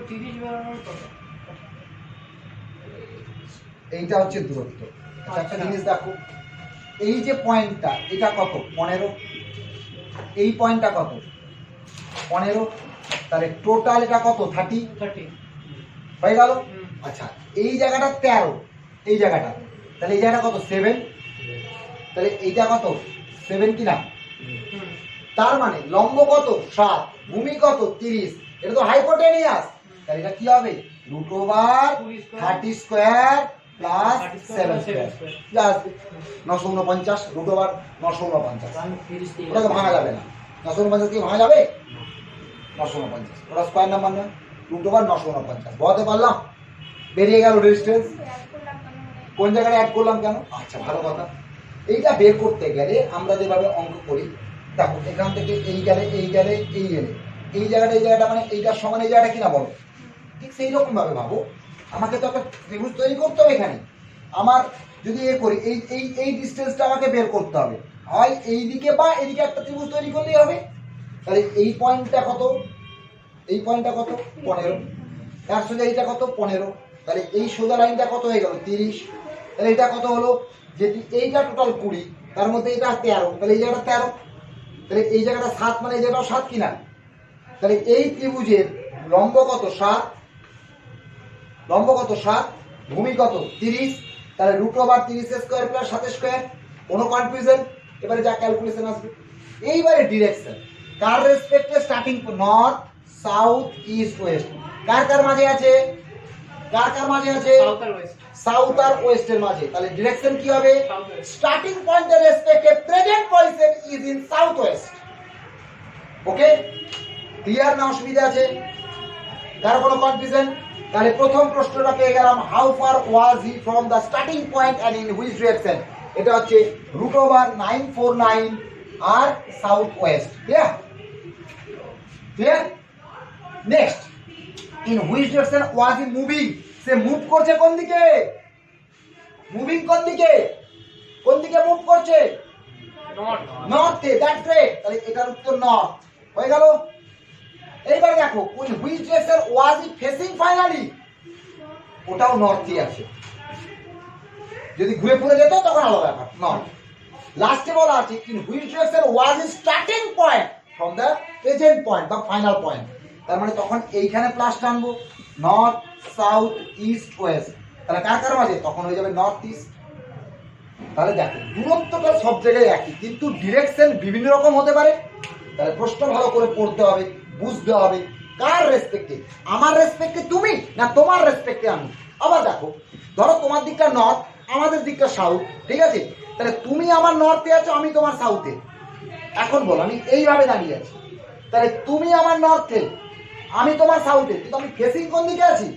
30 বাড়ানোর কত? এইটা হচ্ছে দূরত্ব। আচ্ছা, একটা জিনিস দেখো, এই যে পয়েন্টটা এটা কত? 15। এই পয়েন্টটা কত? 15। তাহলে টোটাল এটা কত? 30 30 হয়ে গেল। হুম। আচ্ছা, এই জায়গাটা 13, এই জায়গাটা, তাহলে এই জায়গাটা কত? 7। তাহলে এইটা কত? 7 কি না? হুম। তার মানে লম্ব কত? 7, ভূমি কত? 30। এটা তো হাইপোটেনিয়াস, তাহলে এটা কি হবে? Root over 30 square plus 7 square যা আসবে 949, রুট ওভার 949। আমি 30 দিয়ে ওটা তো ভাঙা যাবে না, 949 কি ভাঙা যাবে? 949 ওটা স্কয়ার নাম্বার না, রুট ওভার 949 বলতে পারলাম। বেরিয়ে গেল রেজিস্ট্যান্স। কোন জায়গায় অ্যাড করলাম কেন? আচ্ছা, ভালো কথা। এইটা বের করতে গেলে আমরা যেভাবে অঙ্ক করি, দেখো এখান থেকে এই গেলে এই গেলে এই গেলে এই জায়গাটা, এই জায়গাটা মানে এইটার সমান এই জায়গাটা কিনা বলো, ঠিক সেই রকম ভাবে ভাবো। আমাকে তো একটা ত্রিভুজ তৈরি করতে হবে এখানে। আমার যদি এ করি এই এই এই ডিসটেন্সটা আমাকে বের করতে হবে, হয় এই দিকে বা এদিকে একটা ত্রিভুজ তৈরি করলেই হবে। তাহলে এই পয়েন্টটা কত? এই পয়েন্টটা কত? 15। তার সঙ্গে এইটা কত? 15। তাহলে এই সোজা লাইনটা কত হয়ে গেল? 30। তাহলে এটা কত হলো? যেটি এইটা টোটাল 20, তার মধ্যে এটা 13, তাহলে এই জায়গাটা 13। তাহলে এই জায়গাটা 7, মানে এই জায়গাটাও 7 কিনা? তাহলে এই ত্রিভুজের লম্ব কত? 7। লম্ব কত? 7। ভূমি কত? 30। তাহলে root over 30 square plus 7 square. কোনো কনফিউশন? এবারে যা ক্যালকুলেশন আসবে, এইবারে ডিরেকশন কার রেসপেক্টে starting north south east west কার কার মাঝে আছে? কার কার মাঝে আছে? সাউথ আর ওয়েস্ট। সাউথ আর ওয়েস্টের মাঝে। তাহলে ডিরেকশন কি হবে? South west. স্টার্টিং পয়েন্টের রেসপেক্টে present position is in south west. Okay, clear না অসুবিধা আছে? কার কোনো কনফিউশন? তাহলে প্রথম প্রশ্নটা পেয়ে গেলাম, how far was he from the starting point and in which direction? এটা হচ্ছে রুট ওভার 949 আর south west. Clear? Clear? Next, in which direction was he moving? সে মুভ করছে কোন দিকে? মুভিং কোন দিকে? কোন দিকে মুভ করছে? নর্থ। নর্থে। That's great. তাহলে এটার উত্তর নর্থ হয়ে গেল। এইবার দেখো, কোন which direction was he facing finally? ওটাও নর্থই আছে। যদি ঘুরে ঘুরে যেত তখন আলাদা ব্যাপার, নর্থ। লাস্টে বলা আছে, in which direction was he starting point from the present point বা ফাইনাল পয়েন্ট। তার মানে তখন এইখানে প্লাস টানবো, নর্থ সাউথ ইস্ট ওয়েস্ট। তাহলে কার কার মাঝে? তখন হয়ে যাবে নর্থ ইস্ট। তাহলে দেখো দূরত্বটা সব জায়গায় একই, কিন্তু ডিরেকশন বিভিন্ন রকম হতে পারে। তাহলে প্রশ্ন ভালো করে পড়তে হবে, বুঝতে হবে কার রেসপেক্টে। আমার রেসপেক্টে তুমি, না তোমার রেসপেক্টে আমি। আবার দেখো, ধরো তোমার দিকটা নর্থ, আমাদের দিকটা সাউথ, ঠিক আছে? তাহলে তুমি আমার নর্থে আছো, আমি তোমার সাউথে। এখন বলো, আমি এইভাবে দাঁড়িয়ে আছি, তাহলে তুমি আমার নর্থে, আমি তোমার সাউথে, কিন্তু আমি ফেসিং কোন দিকে আছি?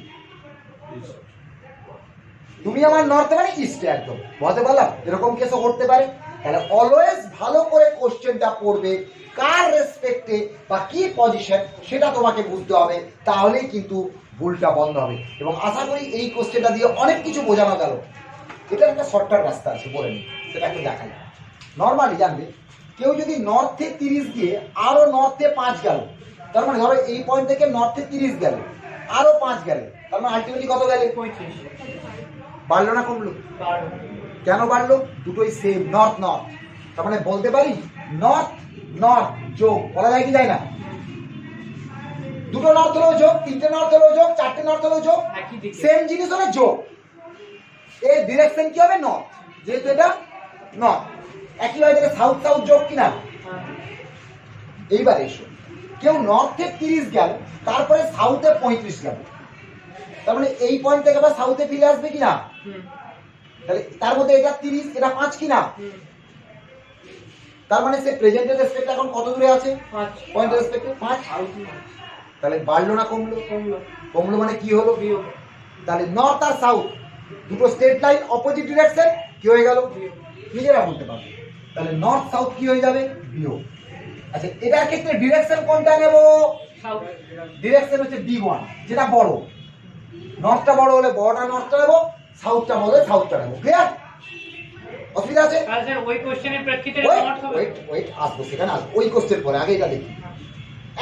তুমি আমার নর্থে মানে ইস্টে। একদম বলতে পারলাম, এরকম কেসও করতে পারে। তাহলে অলওয়েজ ভালো করে কোশ্চেনটা পড়বে, কার রেসপেক্টে বা কি পজিশন সেটা তোমাকে বুঝতে হবে, তাহলেই কিন্তু ভুলটা বন্ধ হবে। এবং আশা করি এই কোশ্চেনটা দিয়ে অনেক কিছু বোঝানো গেল। এটার একটা শর্টকাট রাস্তা আছে, বলে নিই, সেটা একটু দেখাই। নর্মালি জানবে, কেউ যদি নর্থে 30 দিয়ে আরো নর্থে 5 গেল, তার মানে ধরো এই পয়েন্ট থেকে নর্থে 30 গেল, আরো 5 গেল, তার মানে আলটিমেটলি কত গেলে? 35। বাড়লো না কমলো? 12। কেন বাড়লো? দুটোই সেম, নর্থ নর্থ। তার মানে বলতে পারি নর্থ নর্থ যোগ, বলা যায় কি যায় না? দুটো নর্থ হলেও যোগ, তিনটে নর্থ হলেও যোগ, চারটে নর্থ হলেও যোগ, একই দিকে। সেম জিনিস হলে যোগ। এর ডিরেকশন কি হবে? নর্থ, যেহেতু এটা নর্থ। একইভাবে থেকে সাউথ সাউথ যোগ কিনা? হ্যাঁ। এইবার এসো, কেউ নর্থে 30 গেল, তারপরে সাউথে 35 গেল, তার মানে এই পয়েন্ট থেকে আবার সাউথে ফিরে আসবে কিনা? হুম। তাহলে তার মধ্যে এটা 30, এটা 5 কিনা? হুম। তার মানে সে প্রেজেন্টের রেসপেক্ট এখন কত দূরে আছে? 5। পয়েন্টের রেসপেক্টে 5। সাউথ তাহলে বাড়লো না কমলো? কমলো। কমলো মানে কি হলো? বিয়োগ। তাহলে নর্থ আর সাউথ দুটো স্ট্রেট লাইন, অপোজিট ডিরেকশন, কি হয়ে গেল? নিজেরা বলতে পারবে। তাহলে নর্থ সাউথ কি হয়ে যাবে? বিয়োগ। আচ্ছা, এটার ক্ষেত্রে ডিরেকশন কোনটা নেব? সাউথ। ডিরেকশন হচ্ছে D1, যেটা বড়। নর্থটা বড় হলে বড়টা নর্থটা নেব, সাউথটা বড় হলে সাউথটা নেব। ক্লিয়ার? অসুবিধা আছে? তাহলে স্যার ওই কোশ্চেনের প্রেক্ষিতে নর্থ হবে। ওয়েট আসবো, সেখানে আসবো। ওই কোশ্চেন পরে, আগে এটা দেখি।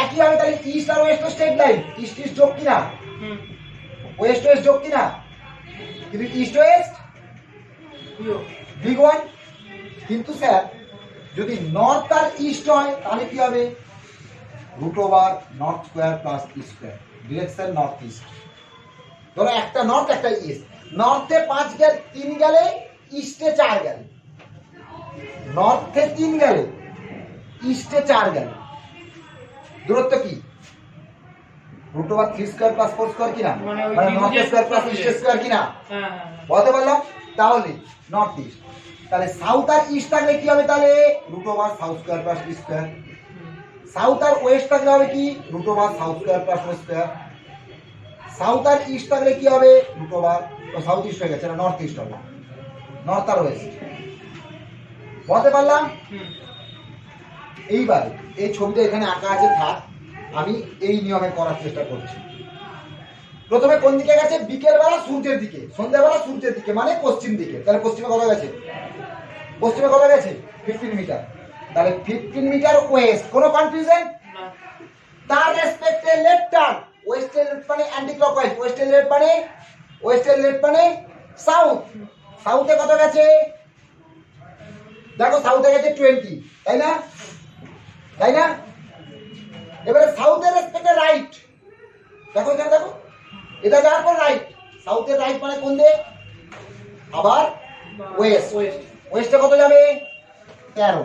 একইভাবে তাহলে ইস্ট আর west straight line, east east যোগ কিনা, হুম। ওয়েস্ট ওয়েস্ট যোগ কিনা, কিন্তু ইস্ট ওয়েস্ট বিয়োগ। Big one. কিন্তু স্যার যদি নর্থ আর ইস্ট হয় তাহলে কি হবে? Root over north square plus east square, direction north east. ধরো একটা নর্থ একটা ইস্ট, নর্থে 3 গেলে ইস্টে 4 গেলে, নর্থে 3 গেলে ইস্টে 4 গেলে, দূরত্ব কি? Root over 3 square plus 4 square কিনা, মানে ওই মানে নর্থ ত্রিভুজের স্কোয়ার প্লাস ইস্ট স্কোয়ার কিনা, হ্যাঁ হ্যাঁ। বলতে পারলাম? তাহলে নর্থ ইস্ট। তাহলে সাউথ আর ইস্ট থাকলে কি হবে? তাহলে root over south square plus east square. South আর ওয়েস্ট থাকলে হবে কি? Root over south square plus west square. South আর ইস্ট থাকলে কি হবে? রুট ওভার, সাউথ ইস্ট হয়ে গেছে, না নর্থ ইস্ট হবে, নর্থ আর ওয়েস্ট। বলতে পারলাম? হুম। এইবার এই ছবিটা এখানে আঁকা আছে, থাক, আমি এই নিয়মে করার চেষ্টা করছি। প্রথমে কোন দিকে গেছে? বিকেল বেলা সূর্যের দিকে, সন্ধ্যাবেলা সূর্যের দিকে, মানে পশ্চিম দিকে। তাহলে পশ্চিমে কত গেছে? পশ্চিমে কত গেছে? 15 মিটার। তাহলে 15 মিটার ওয়েস্ট। কোনো কনফিউশন? না। তার রেসপেক্টে লেফট টার্ন। ওয়েস্টের লেফট মানে অ্যান্টি ক্লকওয়াইজ, ওয়েস্টের লেফট মানে সাউথ। সাউথে কত গেছে? দেখো সাউথে গেছে 20, তাই না? তাই না? এবারে সাউথের রেসপেক্টে রাইট। দেখো এখানে, দেখো এটা যাওয়ার পর রাইট। সাউথের রাইট মানে কোন দিক? আবার ওয়েস্ট। ওয়েস্ট। ওয়েস্টে কত যাবে? 15।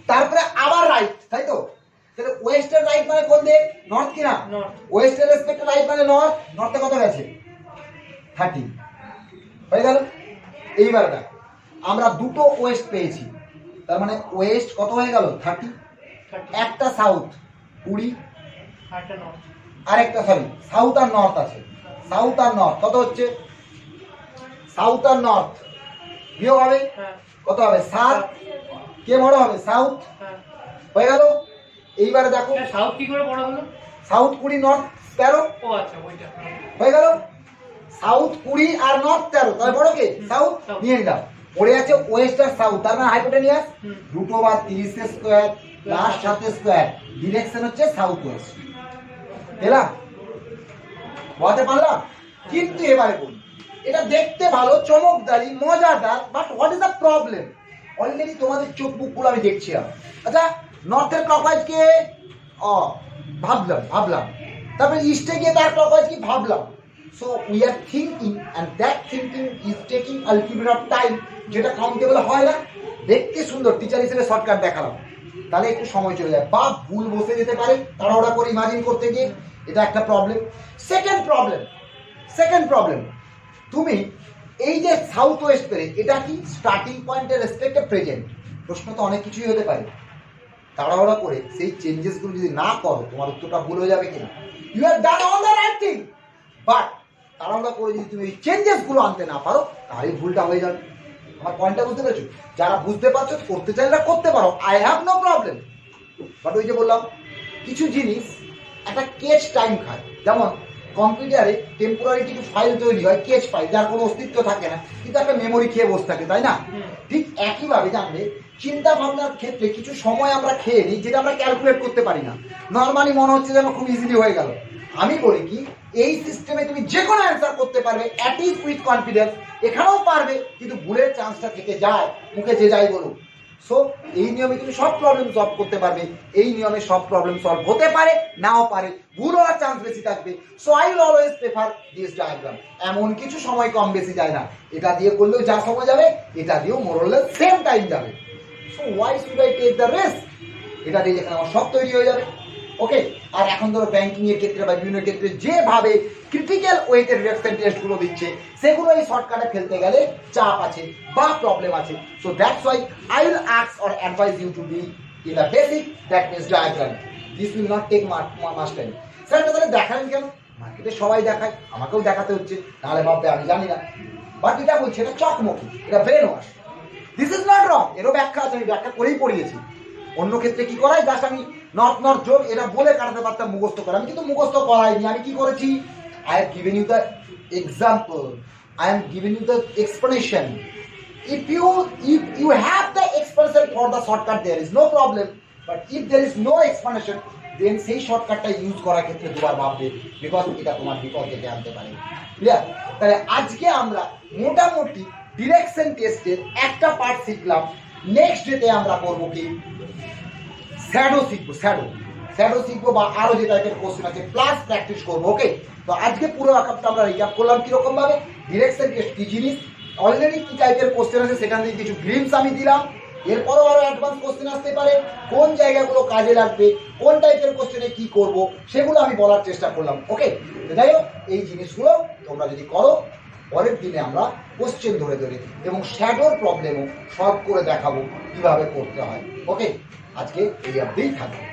তারপরে আবার রাইট, তাই তো? তাহলে ওয়েস্টের রাইট মানে কোন দিক? নর্থ কিনা? নর্থ। ওয়েস্টের রেসপেক্টে রাইট মানে নর্থ। নর্থে কত গেছে? 30 হয়ে গেল। এইবার দেখ, আমরা দুটো ওয়েস্ট পেয়েছি, তার মানে ওয়েস্ট কত হয়ে গেল? 30। একটা সাউথ 20, আরেকটা নর্থ। আরেকটা সরি সাউথ আর নর্থ আছে। সাউথ আর নর্থ কত হচ্ছে? সাউথ আর নর্থ বিয়োগ হবে, হ্যাঁ কত হবে? 7। কে বড় হবে? সাউথ। হ্যাঁ। হয়ে গেল। এইবারে দেখো, স্যার, সাউথ কি করে বড় হলো? সাউথ 20 নর্থ 13 ও আচ্ছা, ওইটা। হয়ে গেল। সাউথ 20 আর নর্থ 13, তাহলে বড় কে? সাউথ। সাউথ। নিয়ে নিলাম। পড়ে আছে ওয়েস্ট আর সাউথ, তার মানে হাইপোটেনিয়াস। হুম। Root over 30 square plus 7 square, direction হচ্ছে সাউথ ওয়েস্ট। এলা বলতে পারলাম? কিন্তু এবারে বলি, এটা দেখতে ভালো, চমকদারি, মজাদার, but what is the problem? Already তোমাদের চোখ মুখগুলো আমি দেখছি। আচ্ছা, নর্থের ক্লকওয়াইজ কে ভাবলাম, তারপরে ইস্টে গিয়ে তার ক্লকওয়াইজ কি ভাবলাম। So we are thinking and that thinking is taking a little bit of time, যেটা কাউন্টেবল হয় না। দেখতে সুন্দর, টিচার হিসেবে শর্টকাট দেখালাম, তাহলে একটু সময় চলে যায় বা ভুল বসে যেতে পারে তাড়াহুড়া করে ইমাজিন করতে গিয়ে। এটা একটা প্রবলেম। সেকেন্ড প্রবলেম, তুমি এই যে সাউথ ওয়েস্ট পেরে, এটা কি স্টার্টিং পয়েন্টের রেসপেক্টে প্রেজেন্ট? প্রশ্ন তো অনেক কিছুই হতে পারে। তাড়াহুড়া করে সেই চেঞ্জেসগুলো যদি না করো, তোমার উত্তরটা ভুল হয়ে যাবে কিনা। You have done all the right thing, but তাড়াহুড়া করে যদি তুমি এই চেঞ্জেসগুলো আনতে না পারো, তাহলে ভুলটা হয়ে যাবে। আমার পয়েন্টটা বুঝতে পেরেছো? যারা বুঝতে পারছো, করতে চাইলে করতে পারো, I have no problem. But ওই যে বললাম, কিছু জিনিস একটা কেচ টাইম খায়। যেমন কম্পিউটারে টেম্পোরারি কিছু ফাইল তৈরি হয়, কেচ ফাইল, যার কোনো অস্তিত্ব থাকে না, কিন্তু একটা মেমোরি খেয়ে বসে থাকে, তাই না? ঠিক একইভাবে জানলে চিন্তা ভাবনার ক্ষেত্রে কিছু সময় আমরা খেয়ে নিই, যেটা আমরা ক্যালকুলেট করতে পারি না। নর্মালি মনে হচ্ছে যেন খুব ইজিলি হয়ে গেল। আমি বলি কি, এই সিস্টেমে তুমি যে কোনো অ্যান্সার করতে পারবে, অ্যাট ইজ উইথ কনফিডেন্স। এখানেও পারবে, কিন্তু ভুলের চান্সটা থেকে যায়, মুখে যে যাই বলুক। সো এই নিয়মে তুমি সব প্রবলেম সলভ করতে পারবে। এই নিয়মে সব প্রবলেম সলভ হতে পারে, নাও পারে, ভুল হওয়ার চান্স বেশি থাকবে। So I will always prefer this diagram. এমন কিছু সময় কম বেশি যায় না, এটা দিয়ে করলেও যা সময় যাবে, এটা দিয়েও মোরলেস সেম টাইম যাবে। So why should I take the risk? এটা দিয়ে যেখানে আমার সব তৈরি হয়ে যাবে। ওকে। আর এখন ধরো ব্যাংকিং এর ক্ষেত্রে বা বিভিন্ন ক্ষেত্রে যেভাবে ক্রিটিক্যাল ওয়েতে রিঅ্যাকশন টেস্টগুলো দিচ্ছে, সেগুলো এই শর্টকাটে ফেলতে গেলে চাপ আছে বা প্রবলেম আছে। So that's why I will ask or advise you to be in the basic, that means diagram. This will not take much time. Sir তাহলে দেখালেন কেন? মার্কেটে সবাই দেখায়, আমাকেও দেখাতে হচ্ছে, নাহলে ভাববে আমি জানি না। বাট এটা বলছে এটা চকমকি, এটা brain wash. This is not wrong, এরও ব্যাখ্যা আছে, আমি ব্যাখ্যা করেই পড়িয়েছি। অন্য ক্ষেত্রে কি করাই, জাস্ট আমি নট যোগ এটা বলে কাটাতে পারতাম মুখস্থ করে, আমি কিন্তু মুখস্থ করাইনি। আমি কি করেছি, I have given you the example, I am giving you the explanation. If you have the explanation for the shortcut, there is no problem. But if there is no explanation, then সেই শর্টকাটটা use করার ক্ষেত্রে দুবার ভাববে, because এটা তোমার বিপদ ডেকে আনতে পারে। ক্লিয়ার? তাহলে আজকে আমরা মোটামুটি ডিরেকশন টেস্টের একটা পার্ট শিখলাম। নেক্সট ডেতে আমরা করবো কি, শ্যাডো শিখবো, শ্যাডো শিখবো, বা আরো যে টাইপের কোশ্চেন আছে প্লাস প্র্যাকটিস করবো। ওকে, তো আজকে পুরো আকারটা আমরা রিক্যাপ করলাম কিরকম ভাবে, ডিরেকশন টেস্ট কি জিনিস, অলরেডি কি টাইপের কোশ্চেন আছে সেখান থেকে কিছু গ্লিমস আমি দিলাম। এরপরও আরো অ্যাডভান্স কোশ্চেন আসতে পারে, কোন জায়গাগুলো কাজে লাগবে, কোন টাইপের কোশ্চেনে কি করব, সেগুলো আমি বলার চেষ্টা করলাম। ওকে, যাই হোক, এই জিনিসগুলো তোমরা যদি করো, পরের দিনে আমরা কোশ্চেন ধরে এবং শ্যাডোর প্রবলেমও সলভ করে দেখাবো কিভাবে করতে হয়। ওকে, আজকে এই অবধিই থাকবে।